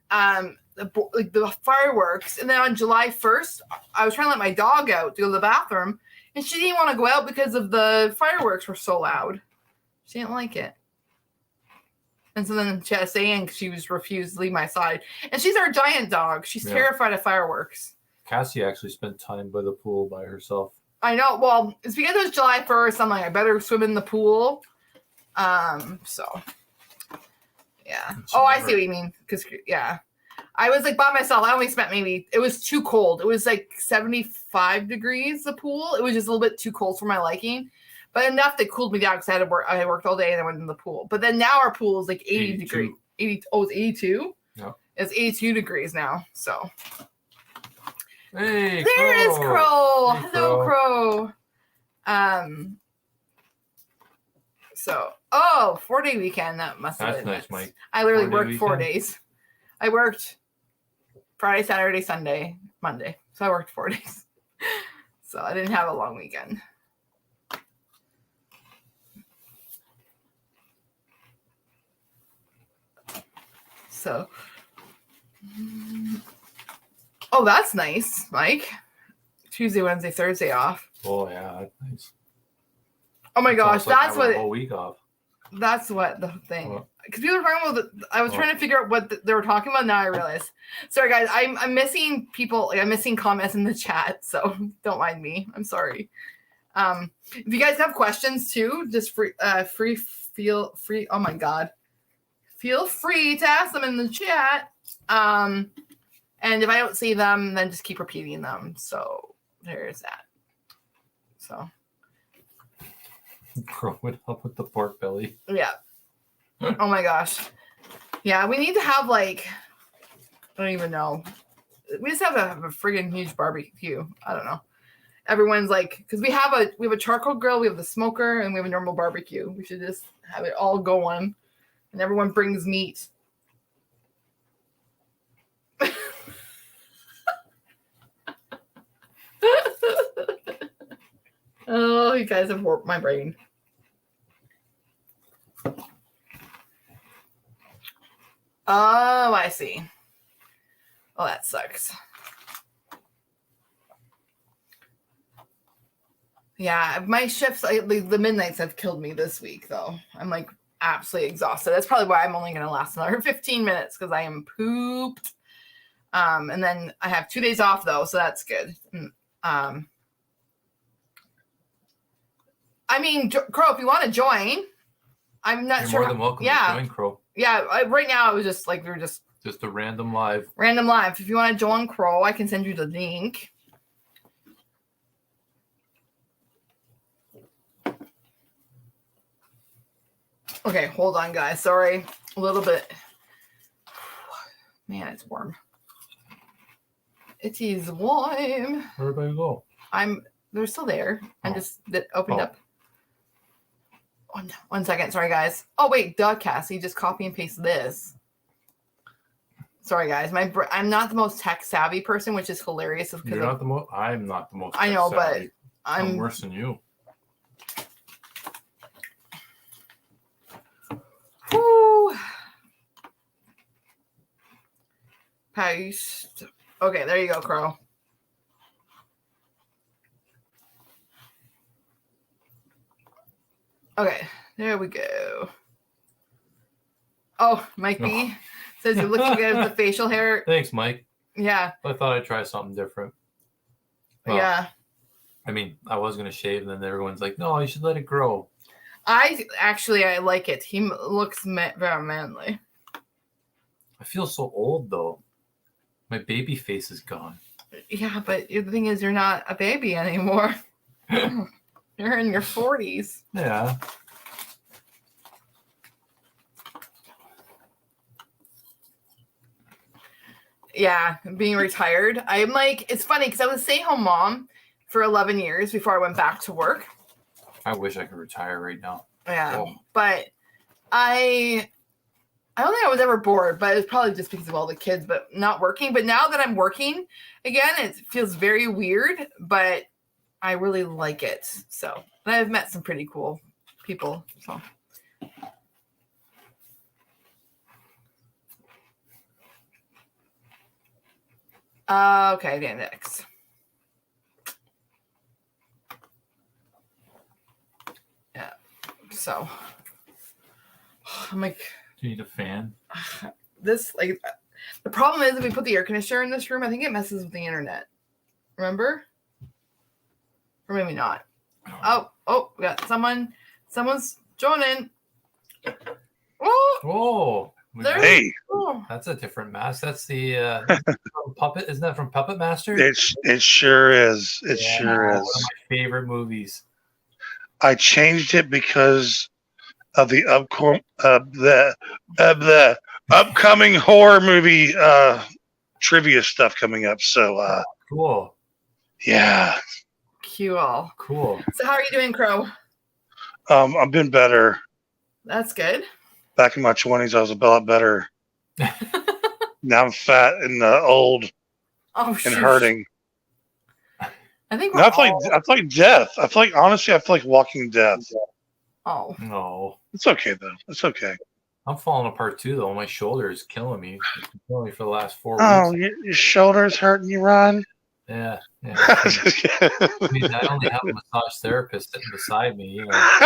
Speaker 1: The fireworks. And then on July 1st, I was trying to let my dog out to go to the bathroom, and she didn't want to go out because of the fireworks were so loud. She didn't like it. And so then she had to stay in because she was refused to leave my side. And she's our giant dog. She's terrified of fireworks.
Speaker 2: Cassie actually spent time by the pool by herself.
Speaker 1: I know. Well, it's because it was July 1st. I'm like, I better swim in the pool. So, yeah. I see what you mean. Because, yeah. I was like by myself. I only spent it was too cold. It was like 75 degrees, the pool. It was just a little bit too cold for my liking. But enough that cooled me down because I worked all day and I went in the pool. But then now our pool is like 80 degrees. It's 82?
Speaker 2: Yeah.
Speaker 1: It's 82 degrees now. So.
Speaker 2: Hey,
Speaker 1: there is Crow.
Speaker 2: Hey,
Speaker 1: Hello, Crow. So, 4-day weekend. That must have been
Speaker 2: nice, Mike.
Speaker 1: I literally worked 4 days. I worked Friday, Saturday, Sunday, Monday. So I worked 4 days. So I didn't have a long weekend. So, that's nice, Mike. Tuesday, Wednesday, Thursday off.
Speaker 2: Oh yeah, that's nice.
Speaker 1: Oh my gosh, that's what.
Speaker 2: A whole week off.
Speaker 1: That's what the thing. Because people were talking about. I was trying to figure out what they were talking about. Now I realize. Sorry, guys. I'm missing people. Like, I'm missing comments in the chat. So don't mind me. I'm sorry. If you guys have questions too, just feel free. Oh my god. Feel free to ask them in the chat. And if I don't see them, then just keep repeating them. So there's that. So.
Speaker 2: Growing up with the pork belly.
Speaker 1: Yeah. Oh my gosh. Yeah, we need to have I don't even know. We just have to have a friggin' huge barbecue. I don't know. Everyone's because we have a charcoal grill, we have the smoker, and we have a normal barbecue. We should just have it all going, and everyone brings meat. Oh, you guys have warped my brain. Oh, I see. Oh, that sucks. Yeah, my shifts, the midnights have killed me this week, though. I'm like absolutely exhausted. That's probably why I'm only going to last another 15 minutes because I am pooped. And then I have 2 days off, though, so that's good. I mean, Crow, if you want to join, I'm not
Speaker 2: You're
Speaker 1: sure.
Speaker 2: more than welcome to join, Crow.
Speaker 1: Yeah, right now I was just like, we were just
Speaker 2: a random live.
Speaker 1: Random live. If you want to join Crow, I can send you the link. Okay, hold on, guys. Sorry. A little bit. Man, it's warm. It is warm.
Speaker 2: Where'd everybody go?
Speaker 1: They're still there. I'm just opened up. One second. Sorry, guys. Oh, wait. Duh, Cassie. Just copy and paste this. Sorry, guys. I'm not the most tech savvy person, which is hilarious.
Speaker 2: You're not the most. I'm not the most.
Speaker 1: I know,
Speaker 2: savvy.
Speaker 1: but
Speaker 2: I'm worse than you.
Speaker 1: Whoo. Paste. Okay, there you go, Crow. Okay, there we go. Oh, Mike B says you're looking good with the facial hair.
Speaker 2: Thanks, Mike.
Speaker 1: Yeah.
Speaker 2: I thought I'd try something different. Well,
Speaker 1: yeah.
Speaker 2: I mean, I was going to shave, and then everyone's like, no, you should let it grow.
Speaker 1: I like it. He looks very manly.
Speaker 2: I feel so old, though. My baby face is gone.
Speaker 1: Yeah, but the thing is, you're not a baby anymore. You're in your 40s.
Speaker 2: Yeah.
Speaker 1: Yeah, being retired. I'm like, it's funny because I was a stay-home mom for 11 years before I went back to work.
Speaker 2: I wish I could retire right now.
Speaker 1: Yeah, but I don't think I was ever bored, but it was probably just because of all the kids, but not working. But now that I'm working again, it feels very weird, but I really like it. So, and I've met some pretty cool people. So. Okay, next. Yeah. So, I'm like,
Speaker 2: do you need a fan?
Speaker 1: This, like, the problem is if we put the air conditioner in this room, I think it messes with the internet. Remember? Or maybe not. Oh, we got someone's joining.
Speaker 2: Oh,
Speaker 3: hey,
Speaker 2: that's a different mask. That's the Puppet. Isn't that from Puppet Master?
Speaker 3: It sure is. It sure is.
Speaker 2: One of my favorite movies.
Speaker 3: I changed it because of the upcoming horror movie trivia stuff coming up. So
Speaker 2: cool.
Speaker 3: Yeah.
Speaker 1: Cool. So how are you doing, Crow?
Speaker 3: I've been better.
Speaker 1: That's good.
Speaker 3: Back in my 20s, I was a lot better. Now I'm fat and old and hurting.
Speaker 1: I think
Speaker 3: I feel like death. I feel like walking death.
Speaker 1: Oh
Speaker 2: no,
Speaker 3: it's okay though. It's okay.
Speaker 2: I'm falling apart too, though. My shoulder is killing me. It's been killing me for the last 4 weeks.
Speaker 3: Oh, your shoulder's hurting you, Ron?
Speaker 2: Yeah. I mean, I only have a massage therapist sitting beside me, you know.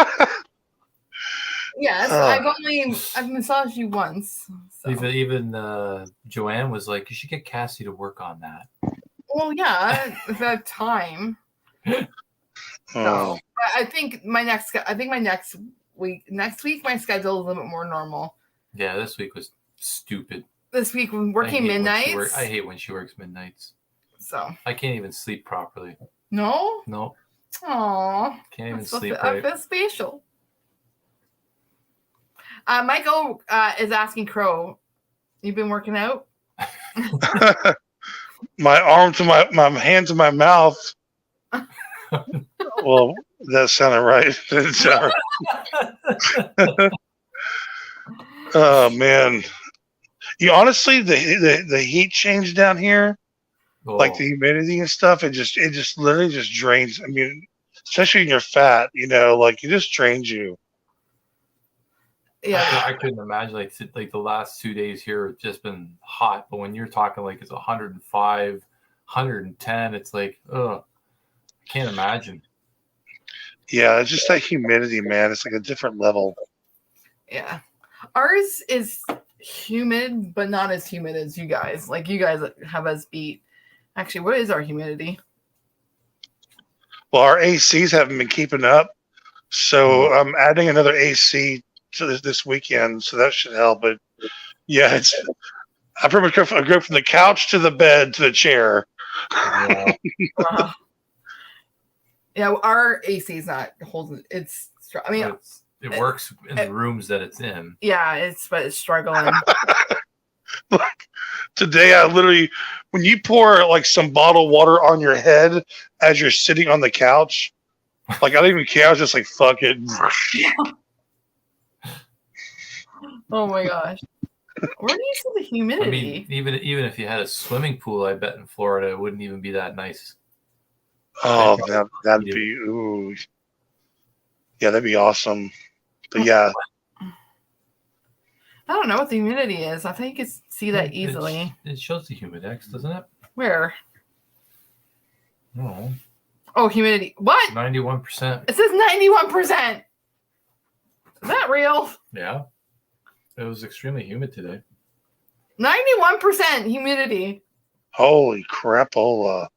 Speaker 1: Yes, I've massaged you once. So.
Speaker 2: Even Joanne was like, you should get Cassie to work on that.
Speaker 1: Well, yeah, if I have time. So, I think next week my schedule is a little bit more normal.
Speaker 2: Yeah, this week was stupid.
Speaker 1: This week we're working midnights.
Speaker 2: I hate when she works midnights.
Speaker 1: So
Speaker 2: I can't even sleep properly.
Speaker 1: No.
Speaker 2: Aww. Can't even sleep right.
Speaker 1: I feel spatial. Michael is asking Crow, you've been working out?
Speaker 3: My arm to my hand to my mouth. Well, That sounded right. It sounded right. Oh man. You honestly, the heat change down here, like the humidity and stuff, it just literally just drains. I mean, especially when you're fat, like it just drains you.
Speaker 1: Yeah,
Speaker 2: I couldn't imagine like the last 2 days here have just been hot, but when you're talking like it's 105, 110, it's like, I can't imagine.
Speaker 3: Yeah, it's just that humidity, man. It's like a different level.
Speaker 1: Yeah. Ours is humid, but not as humid as you guys. Like you guys have us beat. Actually, what is our humidity?
Speaker 3: Well, our ACs haven't been keeping up, so I'm adding another AC to this weekend, so that should help. But yeah, I pretty much go from the couch to the bed to the chair.
Speaker 2: Yeah.
Speaker 1: Yeah, our AC is not holding. It's. I mean,
Speaker 2: it works in the rooms that it's in.
Speaker 1: Yeah, but it's struggling.
Speaker 3: Like today, I literally, when you pour like some bottled water on your head as you're sitting on the couch, like I don't even care. I was just like, fuck it.
Speaker 1: Oh my gosh. Where do you see the humidity?
Speaker 2: I mean, even if you had a swimming pool, I bet in Florida it wouldn't even be that nice.
Speaker 3: Oh, that'd be ooh. Yeah, that'd be awesome. But yeah.
Speaker 1: I don't know what the humidity is. I think you can see that easily.
Speaker 2: It shows the humidex, doesn't it?
Speaker 1: Where?
Speaker 2: No.
Speaker 1: Oh, humidity. What?
Speaker 2: 91%.
Speaker 1: It says 91%. Is that real?
Speaker 2: Yeah. It was extremely humid today.
Speaker 1: 91% humidity.
Speaker 3: Holy crapola.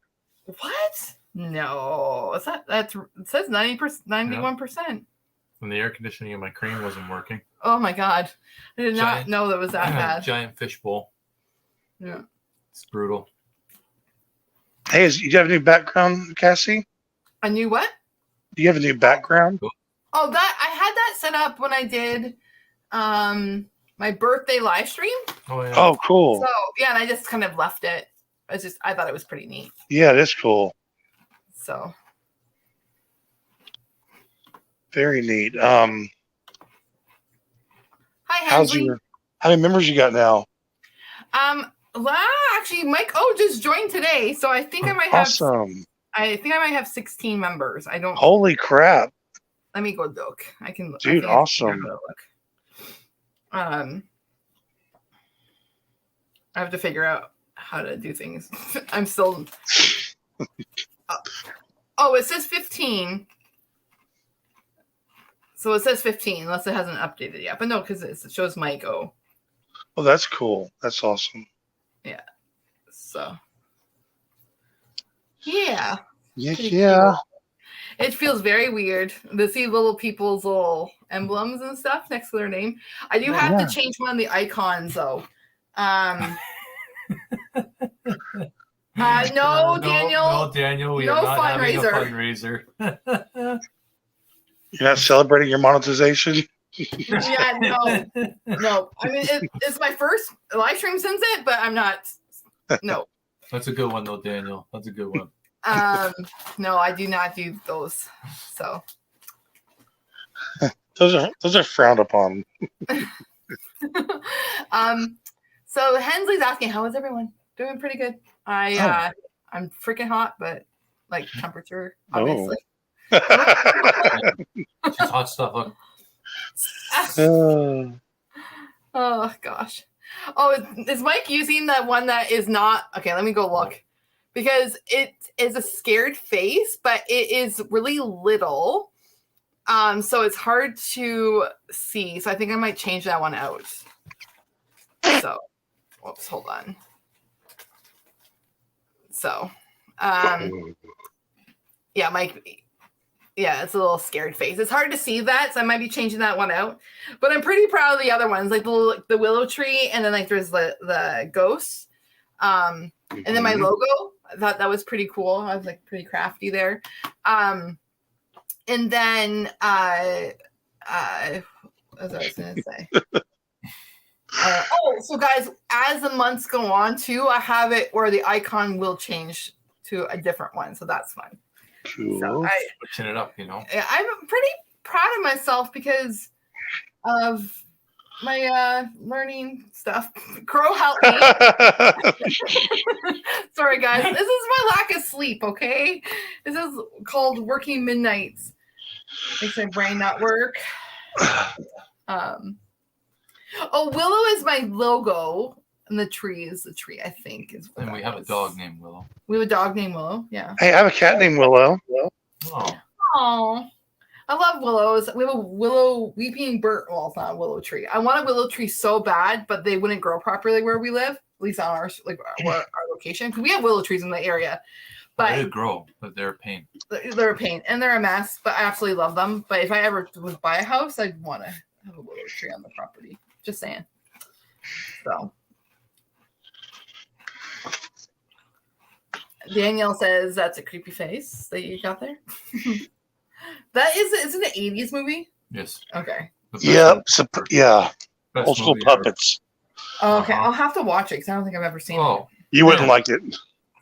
Speaker 1: What? No. It says 90%, 91%.
Speaker 2: Yeah. When the air conditioning in my crane wasn't working.
Speaker 1: Oh my god. I did not know that was that bad.
Speaker 2: Giant fishbowl.
Speaker 1: Yeah.
Speaker 2: It's brutal.
Speaker 3: Hey, do you have a new background, Cassie?
Speaker 1: A new what?
Speaker 3: Do you have a new background?
Speaker 1: Oh, I had that set up when I did my birthday live stream.
Speaker 2: Oh yeah.
Speaker 3: Oh, cool.
Speaker 1: So yeah, and I just kind of left it. I thought it was pretty neat.
Speaker 3: Yeah, it is cool.
Speaker 1: So
Speaker 3: very neat.
Speaker 1: Hi, Hensley.
Speaker 3: How many members you got now?
Speaker 1: Actually, Mike just joined today, so I think I might have.
Speaker 3: Awesome.
Speaker 1: I think I might have 16 members. I don't.
Speaker 3: Holy crap!
Speaker 1: Let me go look. I can.
Speaker 3: Dude, awesome.
Speaker 1: I have to figure out how to do things. I'm still. It says 15. So it says 15, unless it hasn't updated yet. But no, because it shows Mike O.
Speaker 3: Well, that's cool. That's awesome.
Speaker 1: Yeah. So. Yeah.
Speaker 3: Yeah.
Speaker 1: Cool. It feels very weird to see little people's little emblems and stuff next to their name. I do have to change one of the icons, though. No, Daniel.
Speaker 2: No, Daniel. We are not having a fundraiser.
Speaker 3: You're not celebrating your monetization?
Speaker 1: Yeah, no. I mean, it's my first live stream since it, but I'm not. No.
Speaker 2: That's a good one, though, Daniel. That's a good one.
Speaker 1: No, I do not do those. So.
Speaker 3: Those are frowned upon.
Speaker 1: So Hensley's asking, how is everyone? Doing pretty good. I'm freaking hot, but like temperature, obviously.
Speaker 2: Just hot stuff. Look.
Speaker 1: Oh gosh. Oh, is Mike using that one that is not okay? Let me go look, because it is a scared face, but it is really little. So it's hard to see. So I think I might change that one out. So, whoops, hold on. So, yeah, Mike. Yeah, it's a little scared face. It's hard to see that, so I might be changing that one out. But I'm pretty proud of the other ones, like the willow tree, and then like there's the ghosts, and then my logo. I thought that was pretty cool. I was like pretty crafty there. And then what was I gonna say? So guys, as the months go on too, I have it where the icon will change to a different one, so that's fun.
Speaker 3: Cool.
Speaker 2: Switching it up, you know.
Speaker 1: I'm pretty proud of myself because of my learning stuff. Crow helped me. Sorry, guys. This is my lack of sleep, okay? This is called working midnights. Makes my brain not work. Willow is my logo. And the tree is the tree, I think.
Speaker 2: And we have a dog named Willow.
Speaker 1: We have a dog named Willow, yeah.
Speaker 3: Hey, I have a cat named Willow.
Speaker 1: Oh, I love willows. We have a willow weeping birch. Well, it's not a willow tree. I want a willow tree so bad, but they wouldn't grow properly where we live, at least on our location. Because we have willow trees in the area. But
Speaker 2: they grow, but they're a pain.
Speaker 1: They're a pain, and they're a mess, but I absolutely love them. But if I ever would buy a house, I'd want to have a willow tree on the property. Just saying. So. Danielle says that's a creepy face that you got there. That isn't it an 80s movie?
Speaker 2: Yes.
Speaker 1: Okay.
Speaker 3: Yep. Yeah.
Speaker 2: Best
Speaker 3: Old school
Speaker 2: movie
Speaker 3: puppets.
Speaker 1: Oh, okay. I'll have to watch it because I don't think I've ever seen it.
Speaker 3: You wouldn't like it.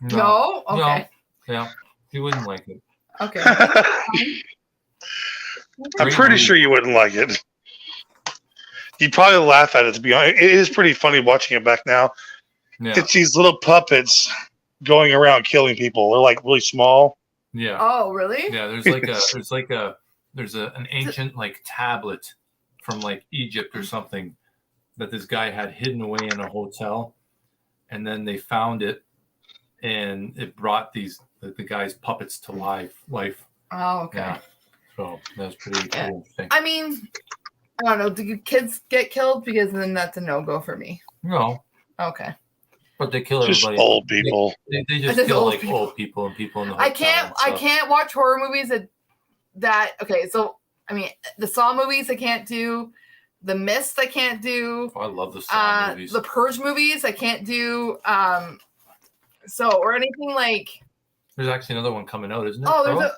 Speaker 1: No? Okay.
Speaker 2: No. Yeah. You wouldn't like it.
Speaker 1: Okay.
Speaker 3: I'm pretty sure you wouldn't like it. You'd probably laugh at it, to be honest. It is pretty funny watching it back now.
Speaker 2: Yeah.
Speaker 3: It's these little puppets going around killing people. They're like really small.
Speaker 2: Yeah.
Speaker 1: Oh, really?
Speaker 2: Yeah, there's an ancient like tablet from like Egypt or something that this guy had hidden away in a hotel, and then they found it, and it brought the guy's puppets to life.
Speaker 1: Oh, okay.
Speaker 2: Yeah. So that's pretty interesting.
Speaker 1: I mean, I don't know. Do kids get killed? Because then that's a no-go for me.
Speaker 2: No.
Speaker 1: Okay.
Speaker 2: But they kill
Speaker 3: Just
Speaker 2: everybody.
Speaker 3: old people.
Speaker 2: They just kill like old people and people in the hotel.
Speaker 1: I can't watch horror movies that okay, so I mean the Saw movies I can't do. The Mist I can't do.
Speaker 2: Oh, I love the Saw movies.
Speaker 1: The Purge movies I can't do. Or anything like
Speaker 2: there's actually another one coming out, isn't it?
Speaker 1: Oh,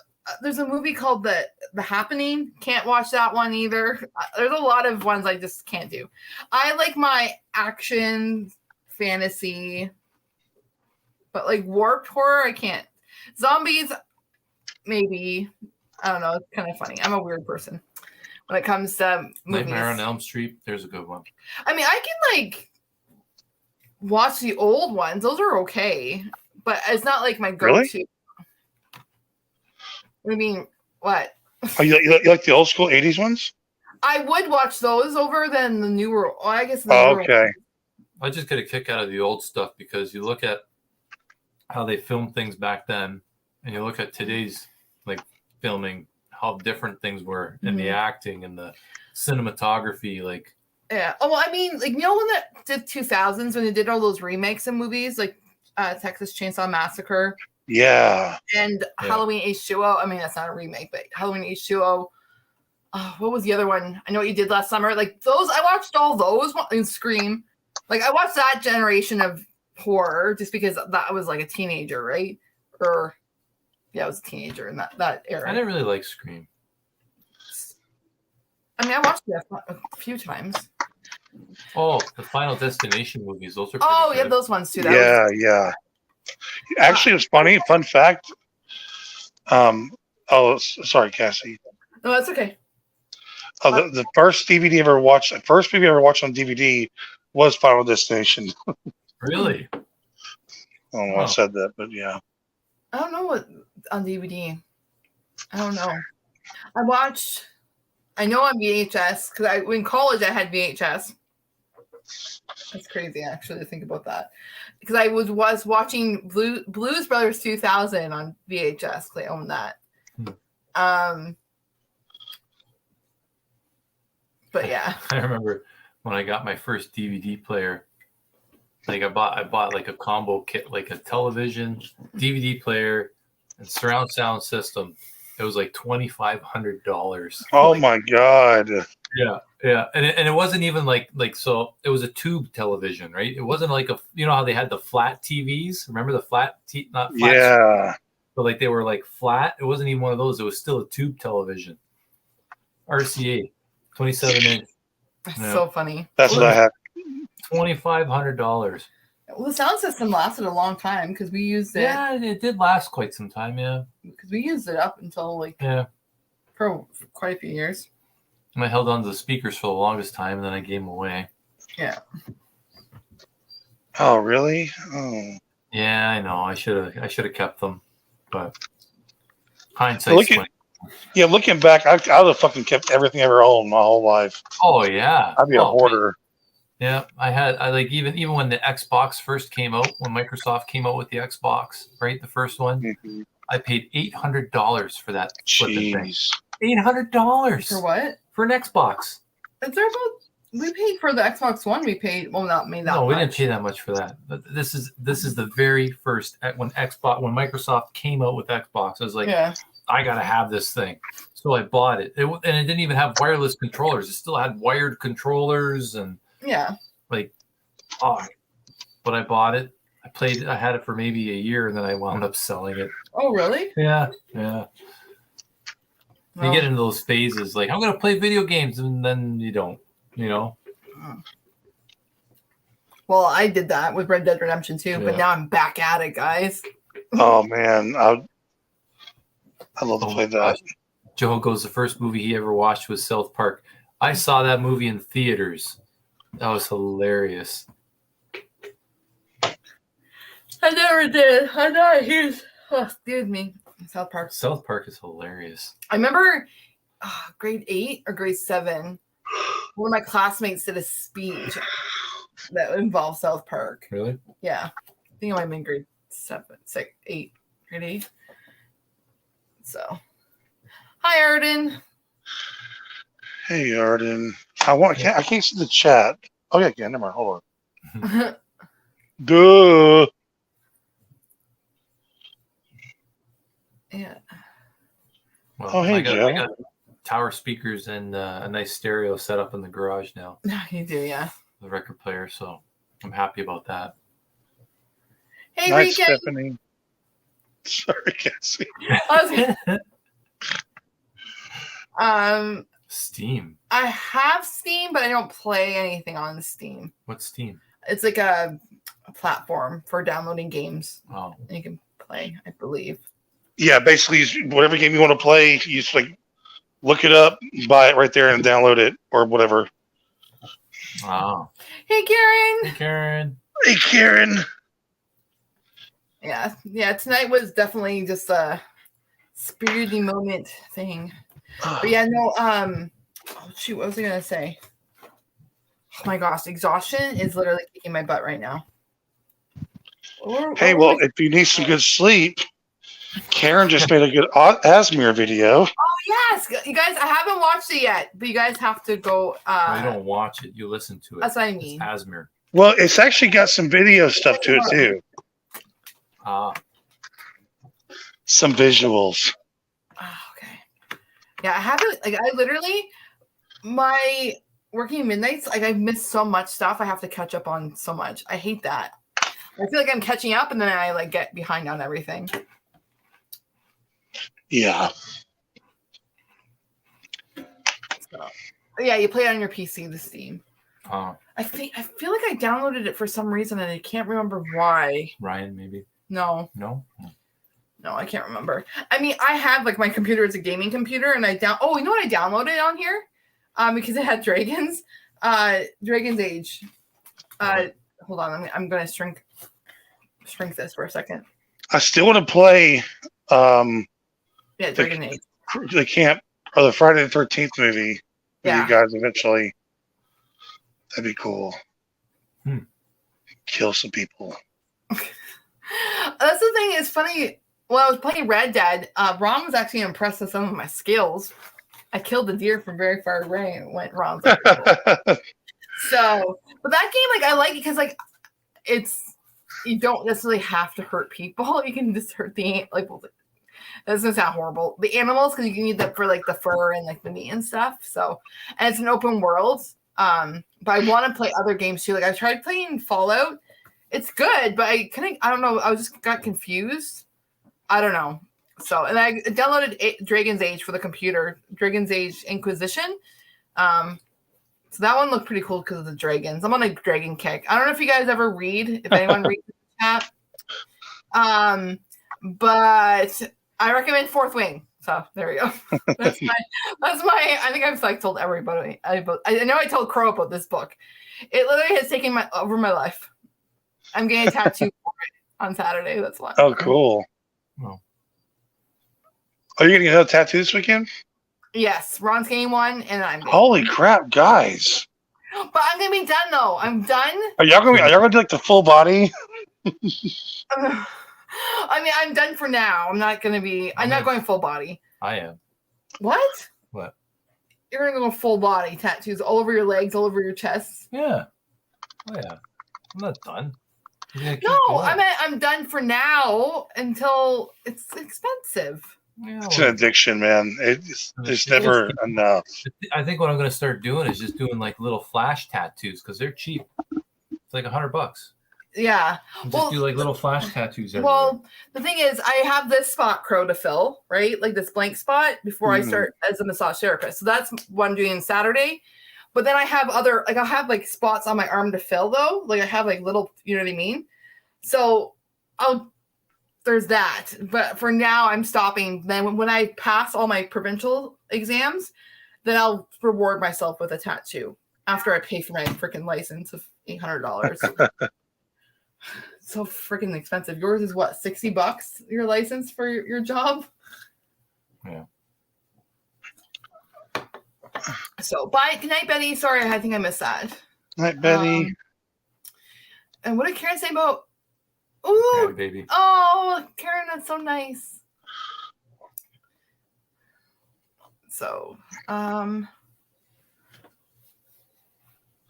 Speaker 1: there's a movie called The Happening. Can't watch that one either. There's a lot of ones I just can't do. I like my action fantasy, but like warped horror I can't. Zombies maybe. I don't know, it's kind of funny. I'm a weird person when it comes to movies.
Speaker 2: Nightmare on Elm Street, there's a good one.
Speaker 1: I mean, I can like watch the old ones, those are okay, but it's not like my go-to.
Speaker 3: Really?
Speaker 1: I mean, what?
Speaker 3: Oh, you like the old school 80s ones?
Speaker 1: I would watch those over than the newer. Oh, I guess.
Speaker 3: Okay.
Speaker 2: I just get a kick out of the old stuff because you look at how they filmed things back then, and you look at today's like filming, how different things were in the acting and the cinematography. Like,
Speaker 1: yeah. Oh, well, I mean, like, you know, when that did 2000s when they did all those remakes of movies, like Texas Chainsaw Massacre.
Speaker 3: Yeah.
Speaker 1: And Halloween H2O. I mean, that's not a remake, but Halloween H2O. What was the other one? I Know What You Did Last Summer. Like those, I watched all those in Scream. Like I watched that generation of horror just because that was like a teenager, right? Or I was a teenager in that era.
Speaker 2: I didn't really like Scream.
Speaker 1: I mean, I watched it a few times.
Speaker 2: Oh, the Final Destination movies. Those are
Speaker 1: yeah, those ones too.
Speaker 3: Yeah. Actually, it was funny. Fun fact. Sorry, Cassie.
Speaker 1: No, that's okay.
Speaker 3: Oh, the first movie I ever watched on DVD was Final Destination.
Speaker 2: Really?
Speaker 3: I don't know why I said that, but yeah.
Speaker 1: I don't know what on DVD. I don't know. I know on VHS because in college I had VHS. That's crazy, actually, to think about that. Because I was watching Blues Brothers 2000 on VHS. They own that. But yeah.
Speaker 2: I remember when I got my first DVD player. Like I bought like a combo kit, like a television, DVD player, and surround sound system. It was like $2,500.
Speaker 3: Oh my god!
Speaker 2: Yeah, and it wasn't even like so. It was a tube television, right? It wasn't like how they had the flat TVs. Remember the not flat?
Speaker 3: Yeah.
Speaker 2: But like they were like flat. It wasn't even one of those. It was still a tube television. RCA, 27-inch.
Speaker 1: That's so funny.
Speaker 3: That's what I had.
Speaker 2: $2,500.
Speaker 1: Well, the sound system lasted a long time because we used it.
Speaker 2: Yeah, it did last quite some time. Yeah,
Speaker 1: because we used it up until like
Speaker 2: yeah.
Speaker 1: for quite a few years.
Speaker 2: I held on to the speakers for the longest time, and then I gave them away.
Speaker 1: Yeah.
Speaker 3: Oh, really? Oh.
Speaker 2: Yeah, I know. I should have kept them, but hindsight's 20.
Speaker 3: Yeah, looking back, I would have fucking kept everything I ever owned my whole life.
Speaker 2: Oh yeah,
Speaker 3: I'd be a hoarder.
Speaker 2: Yeah, I like even when the Xbox first came out, when Microsoft came out with the Xbox, right, the first one,
Speaker 3: Mm-hmm.
Speaker 2: I paid $800 for that flipping thing. $800
Speaker 1: For what?
Speaker 2: For an Xbox.
Speaker 1: Is there about? We paid for the Xbox One. We paid not me that.
Speaker 2: No, we
Speaker 1: much.
Speaker 2: didn't pay that much for that. But this is the very first when Microsoft came out with Xbox. I was like,
Speaker 1: yeah.
Speaker 2: I gotta have this thing, so I bought it. And it didn't even have wireless controllers. It still had wired controllers and
Speaker 1: yeah,
Speaker 2: like, oh, but I bought it. I had it for maybe a year, and then I wound up selling it.
Speaker 1: Oh, really?
Speaker 2: Yeah, yeah. You get into those phases, like I'm gonna play video games, and then you don't. You know.
Speaker 1: Well, I did that with Red Dead Redemption 2, but now I'm back at it, guys.
Speaker 3: Oh man, I love to play that.
Speaker 2: Gosh. Joe goes, the first movie he ever watched was South Park. I saw that movie in theaters. That was hilarious.
Speaker 1: I never did. I know he's. Oh, excuse me. South Park.
Speaker 2: South Park is hilarious.
Speaker 1: I remember grade 8 or grade 7. One of my classmates did a speech that involved South Park.
Speaker 2: Really?
Speaker 1: Yeah. I think it might have been grade 7, 6, 8, grade 8. So, hi, Arden.
Speaker 3: Hey, Arden. I can't see the chat. Oh yeah, never mind. Hold on. Duh.
Speaker 1: Yeah.
Speaker 2: Well,
Speaker 3: hey,
Speaker 2: I
Speaker 3: Joe.
Speaker 2: got tower speakers and a nice stereo set up in the garage now.
Speaker 1: You do, yeah.
Speaker 2: The record player, so I'm happy about that.
Speaker 1: Hey,
Speaker 3: Nice,
Speaker 1: Rican.
Speaker 3: Stephanie. Sorry, Cassie.
Speaker 2: Steam.
Speaker 1: I have Steam, but I don't play anything on Steam.
Speaker 2: What's Steam?
Speaker 1: It's like a platform for downloading games.
Speaker 2: Oh.
Speaker 1: And you can play, I believe.
Speaker 3: Yeah, basically, whatever game you want to play, you just like look it up, buy it right there, and download it or whatever.
Speaker 2: Oh.
Speaker 1: Hey, Karen.
Speaker 2: Hey, Karen.
Speaker 3: Hey, Karen.
Speaker 1: Yeah. Tonight was definitely just a spirited moment thing. But yeah, no. Oh shoot, what was I gonna say? Oh my gosh, exhaustion is literally kicking my butt right now.
Speaker 3: Hey, well, if you need some good sleep, Karen just made a good Asmir video.
Speaker 1: Oh yes, you guys, I haven't watched it yet, but you guys have to go.
Speaker 2: You don't watch it; you listen to it.
Speaker 1: That's what I mean.
Speaker 2: It's Asmir.
Speaker 3: Well, it's actually got some video stuff to it too. Some visuals.
Speaker 1: Oh, okay. Yeah, I haven't. Like, I literally, my working midnights. Like, I've missed so much stuff. I have to catch up on so much. I hate that. I feel like I'm catching up, and then I like get behind on everything.
Speaker 3: Yeah.
Speaker 1: So, yeah, you play it on your PC, the Steam.
Speaker 2: Oh.
Speaker 1: I feel like I downloaded it for some reason, and I can't remember why.
Speaker 2: Ryan, maybe.
Speaker 1: No, I can't remember. I mean, I have like my computer is a gaming computer, and oh, you know what I downloaded on here? Because it had Dragon's Age. Hold on, I'm gonna shrink this for a second.
Speaker 3: I still want to play.
Speaker 1: Dragon Age.
Speaker 3: The camp or the Friday the 13th movie with you guys eventually. That'd be cool. Kill some people.
Speaker 1: That's the thing. It's funny. When I was playing Red Dead, Ron was actually impressed with some of my skills. I killed the deer from very far away, and it went Ron's like, so, but that game, like, I like it because, like, you don't necessarily have to hurt people. You can just hurt that's gonna sound horrible. The animals, because you can use them for like the fur and like the meat and stuff. So, and it's an open world. But I want to play other games too. Like I tried playing Fallout. It's good, but I don't know. I just got confused. I don't know. So, and I downloaded Dragon's Age for the computer, Dragon's Age Inquisition. So that one looked pretty cool because of the dragons. I'm on a dragon kick. I don't know if you guys ever read, if anyone reads the chat. But I recommend Fourth Wing. So there we go. That's my. I think I've like told everybody. I know I told Crow about this book. It literally has taken over my life. I'm getting a tattoo for it on Saturday. That's why.
Speaker 3: Oh, cool.
Speaker 2: Oh.
Speaker 3: Are you getting another tattoo this weekend?
Speaker 1: Yes, Ron's getting one, and I'm getting
Speaker 3: Holy
Speaker 1: one.
Speaker 3: crap, guys!
Speaker 1: But I'm gonna be done though. I'm done.
Speaker 3: Are y'all gonna do like the full body?
Speaker 1: I mean, I'm done for now. I'm not going full body.
Speaker 2: I am.
Speaker 1: What?
Speaker 2: What?
Speaker 1: You're gonna go full body tattoos all over your legs, all over your chest.
Speaker 2: Yeah. Oh yeah. I'm not done.
Speaker 1: No, I'm done for now until it's expensive.
Speaker 2: Yeah,
Speaker 3: It's an addiction, man. It's never enough.
Speaker 2: I think what I'm going to start doing is just doing like little flash tattoos because they're cheap. It's like $100.
Speaker 1: Yeah.
Speaker 2: Just do like little flash tattoos.
Speaker 1: Well, the thing is, I have this spot, Crow, to fill, right? Like this blank spot before I start as a massage therapist. So that's what I'm doing Saturday. But then I have I'll have like spots on my arm to fill though. Like I have like little, you know what I mean? So there's that. But for now, I'm stopping. Then when I pass all my provincial exams, then I'll reward myself with a tattoo after I pay for my freaking license of $800. So freaking expensive. Yours is what, $60? Your license for your job?
Speaker 2: Yeah.
Speaker 1: So bye. Good night, Betty. Sorry, I think I missed that.
Speaker 3: Night, Betty.
Speaker 1: And what did Karen say about? Ooh,
Speaker 2: Karen, baby.
Speaker 1: Oh, Karen, that's so nice. So,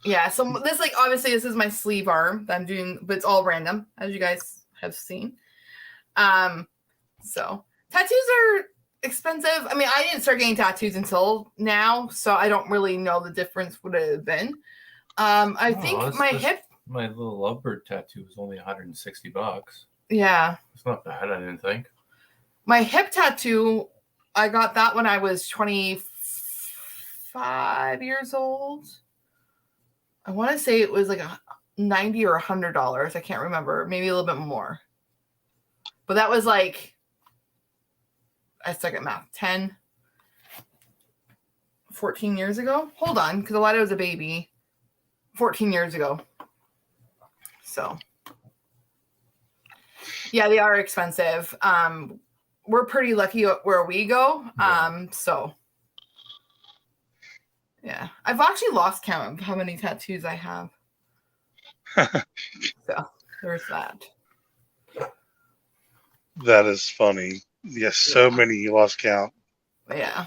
Speaker 1: yeah. So this, like, obviously, this is my sleeve arm that I'm doing, but it's all random, as you guys have seen. So tattoos are expensive. I mean, I didn't start getting tattoos until now, so I don't really know the difference would have been. I think my hip.
Speaker 2: My little lovebird tattoo was only $160.
Speaker 1: Yeah.
Speaker 2: It's not bad, I didn't think.
Speaker 1: My hip tattoo, I got that when I was 25 years old. I want to say it was like $90 or $100. I can't remember. Maybe a little bit more. But that was like, I suck at math, 14 years ago. Hold on, because Alida was a baby 14 years ago. So, yeah, they are expensive. We're pretty lucky where we go. So, yeah, I've actually lost count of how many tattoos I have. So, there's that.
Speaker 3: That is funny. Yes, so many you lost count.
Speaker 1: Yeah,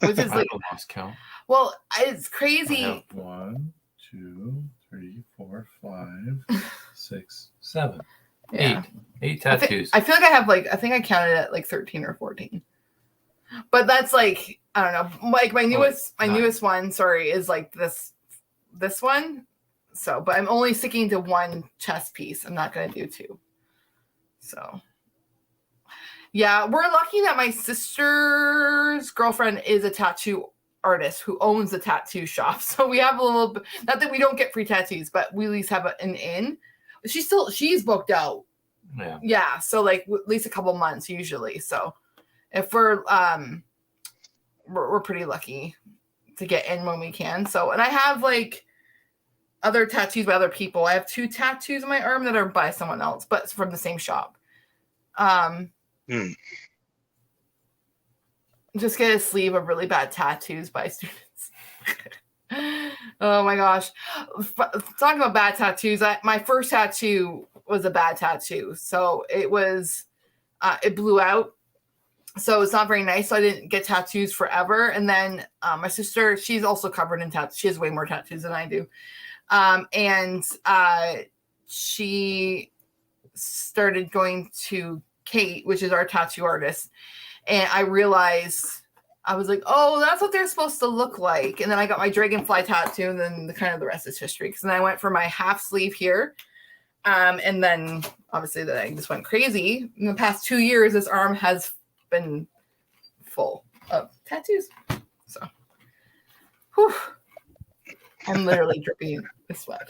Speaker 1: which is like
Speaker 2: lost count.
Speaker 1: Well, it's crazy.
Speaker 2: I have 1, 2, 3, 4, 5, 6, 7,
Speaker 1: Yeah.
Speaker 2: 8 tattoos.
Speaker 1: I feel like I think I counted at like 13 or 14. But that's like, I don't know. Like my newest one, is like this one. So, but I'm only sticking to one chest piece. I'm not going to do 2. So, yeah, we're lucky that my sister's girlfriend is a tattoo artist who owns a tattoo shop. So we have a little bit, not that we don't get free tattoos, but we at least have an in. She's booked out. Yeah. So like at least a couple months usually. So if we're pretty lucky to get in when we can. So, and I have like other tattoos by other people. I have 2 tattoos on my arm that are by someone else, but it's from the same shop. Just get a sleeve of really bad tattoos by students. Oh my gosh. Talking about bad tattoos, my first tattoo was a bad tattoo. So it was, it blew out. So it's not very nice. So I didn't get tattoos forever. And then my sister, she's also covered in tattoos. She has way more tattoos than I do. And she started going to Kate, which is our tattoo artist. And I realized, I was like, oh, that's what they're supposed to look like. And then I got my dragonfly tattoo, and then the rest is history. Because then I went for my half sleeve here. And then obviously that I just went crazy. In the past 2 years, this arm has been full of tattoos. So, whew. I'm literally dripping with sweat.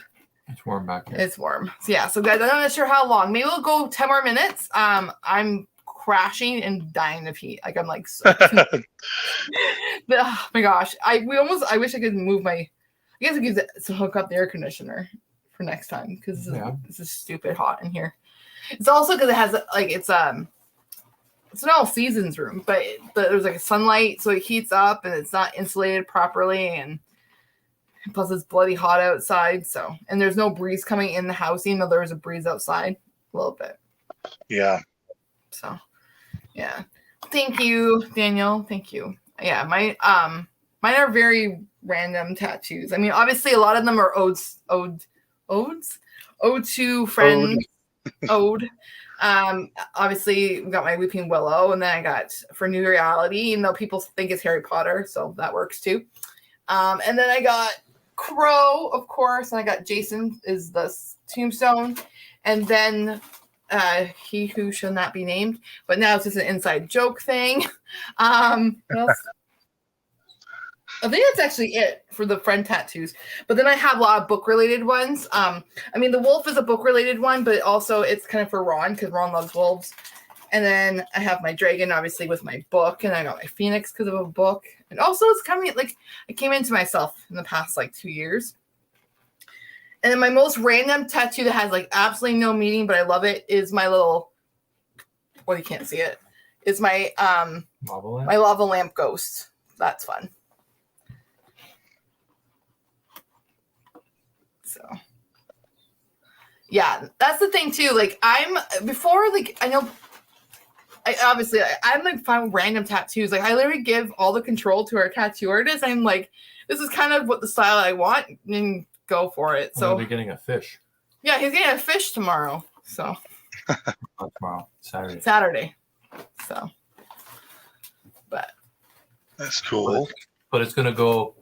Speaker 2: It's warm back here.
Speaker 1: It's warm. So yeah, so guys, I'm not sure how long. Maybe we'll go 10 more minutes. I'm crashing and dying of heat. Like I'm like so oh my gosh. I wish I could move my I guess I could hook up the air conditioner for next time because this is stupid hot in here. It's also because it has like it's an all seasons room, but there's like a sunlight, so it heats up and it's not insulated properly, and plus it's bloody hot outside. So and there's no breeze coming in the house, even though there was a breeze outside a little bit.
Speaker 3: Yeah.
Speaker 1: So yeah, thank you, Daniel. Thank you. Yeah, mine are very random tattoos. I mean, obviously a lot of them are odes to friends. Ode. Obviously we got my Weeping Willow, and then I got for New Reality, even though people think it's Harry Potter, so that works too. And then I got Crow, of course, and I got Jason is the tombstone, and then he who shall not be named, but now it's just an inside joke thing. What else? I think that's actually it for the friend tattoos. But then I have a lot of book-related ones. I mean, the wolf is a book-related one, but also it's kind of for Ron because Ron loves wolves. And then I have my dragon, obviously, with my book, and I got my phoenix because of a book. And also, it's coming like I came into myself in the past like 2 years. And then my most random tattoo that has like absolutely no meaning, but I love it, is my little. Well, you can't see it. It's my my lava lamp ghost. That's fun. So, yeah, that's the thing too. Like I'm like find random tattoos. Like I literally give all the control to our tattoo artist. I'm like, this is kind of what the style I want, and go for it. So
Speaker 2: they're getting a fish.
Speaker 1: Yeah, he's getting a fish tomorrow. So
Speaker 2: not tomorrow,
Speaker 1: Saturday. So, but
Speaker 3: that's cool.
Speaker 2: But it's gonna go.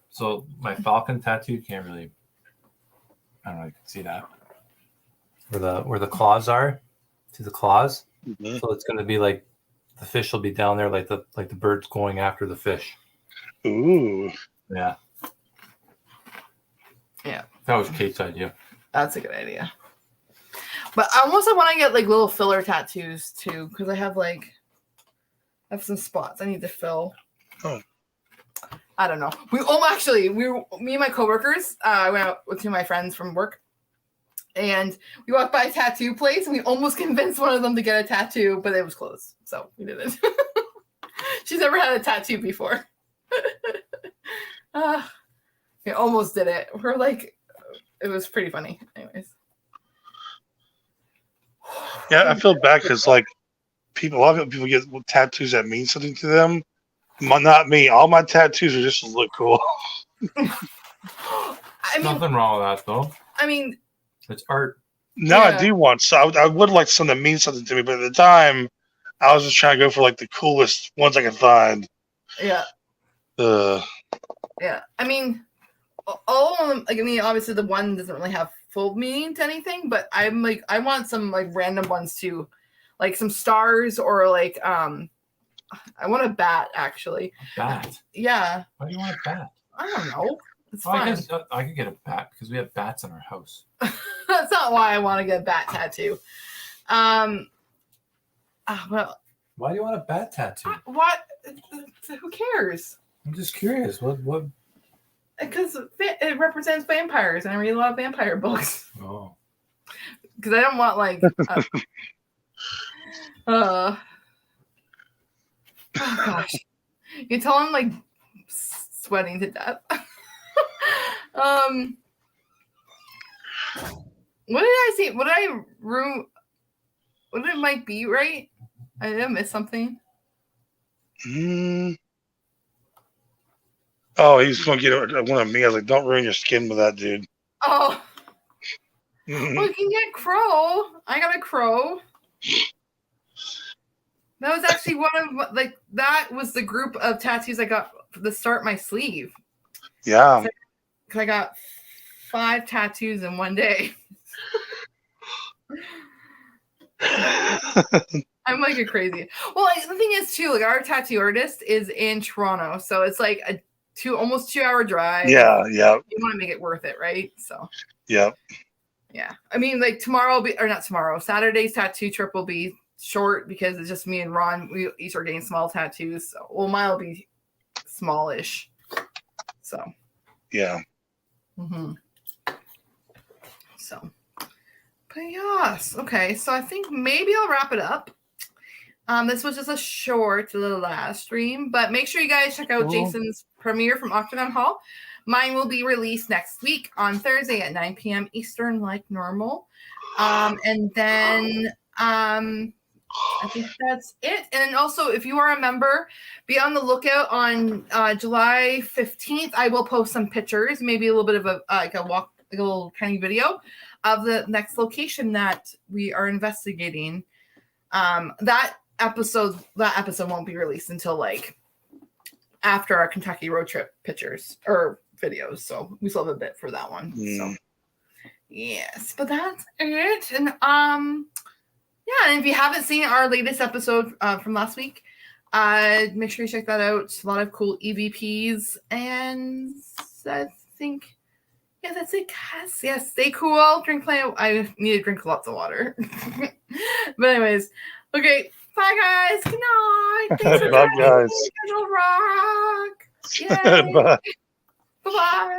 Speaker 2: So my falcon tattoo can't really. I don't know if you can see that. Where the claws are, to the claws. Mm-hmm. So it's going to be like the fish will be down there, like the bird's going after the fish.
Speaker 3: Ooh.
Speaker 2: Yeah.
Speaker 1: Yeah.
Speaker 2: That was Kate's idea.
Speaker 1: That's a good idea. But I want to get like little filler tattoos too, because I have some spots I need to fill.
Speaker 3: Oh.
Speaker 1: I don't know. Me and my coworkers, went out with two of my friends from work, and we walked by a tattoo place, and we almost convinced one of them to get a tattoo, but it was closed, so we didn't. She's never had a tattoo before. We almost did it. We're like, it was pretty funny. Anyways.
Speaker 3: Yeah, I feel bad because a lot of people get tattoos that mean something to them. Not me. All my tattoos are just to look cool.
Speaker 2: Nothing wrong with that, though.
Speaker 1: I mean,
Speaker 2: it's art.
Speaker 3: No, yeah. I do want. So I would like something that means something to me, but at the time, I was just trying to go for the coolest ones I could find.
Speaker 1: Yeah. Yeah. I mean, all of them. Obviously, the one doesn't really have full meaning to anything, but I want some random ones too, like some stars or I want a bat, actually.
Speaker 2: A bat?
Speaker 1: Yeah.
Speaker 2: Why do you want a bat?
Speaker 1: I don't know. It's fun.
Speaker 2: I could get a bat because we have bats in our house.
Speaker 1: That's not why I want to get a bat tattoo. Well.
Speaker 2: Why do you want a bat tattoo?
Speaker 1: What? Who cares?
Speaker 2: I'm just curious. What?
Speaker 1: Because it represents vampires, and I read a lot of vampire books.
Speaker 2: Oh.
Speaker 1: Because I don't want oh gosh, you can tell I'm sweating to death. What did I see? What did Mike be right? I did I miss something.
Speaker 3: Oh, he's going to get one of me. I was like, don't ruin your skin with that, dude.
Speaker 1: Oh. Well, you can get Crow. I got a Crow. That was actually one of that was the group of tattoos I got to start my sleeve.
Speaker 3: Yeah.
Speaker 1: Because I got 5 tattoos in one day. I'm a crazy. Well, the thing is too, our tattoo artist is in Toronto, so it's a almost 2 hour drive.
Speaker 3: Yeah.
Speaker 1: You want to make it worth it, right? So
Speaker 3: Yeah.
Speaker 1: yeah. I mean, like tomorrow will be, or not tomorrow, Saturday's tattoo trip will be short because it's just me and Ron. We each are getting small tattoos. So, well, mine will be smallish. So
Speaker 3: Yeah.
Speaker 1: So, but yes. Okay. So I think maybe I'll wrap it up. This was just a short little live stream, but make sure you guys check out Jason's premiere from Octagon Hall. Mine will be released next week on Thursday at 9 p.m. Eastern, like normal. And then I think that's it. And also, if you are a member, be on the lookout on July 15th. I will post some pictures, maybe a little bit of a little tiny video of the next location that we are investigating. That episode won't be released until like after our Kentucky road trip pictures or videos, so we still have a bit for that one. So yes, but that's it. And yeah, and if you haven't seen our latest episode from last week, make sure you check that out. A lot of cool EVPs, and I think that's it, guys. Yes, stay cool, drink plenty. I need to drink lots of water. But anyways, okay. Bye, guys. Good night.
Speaker 3: Bye, guys.
Speaker 1: Rock. Yay.
Speaker 3: Bye.
Speaker 1: Bye-bye.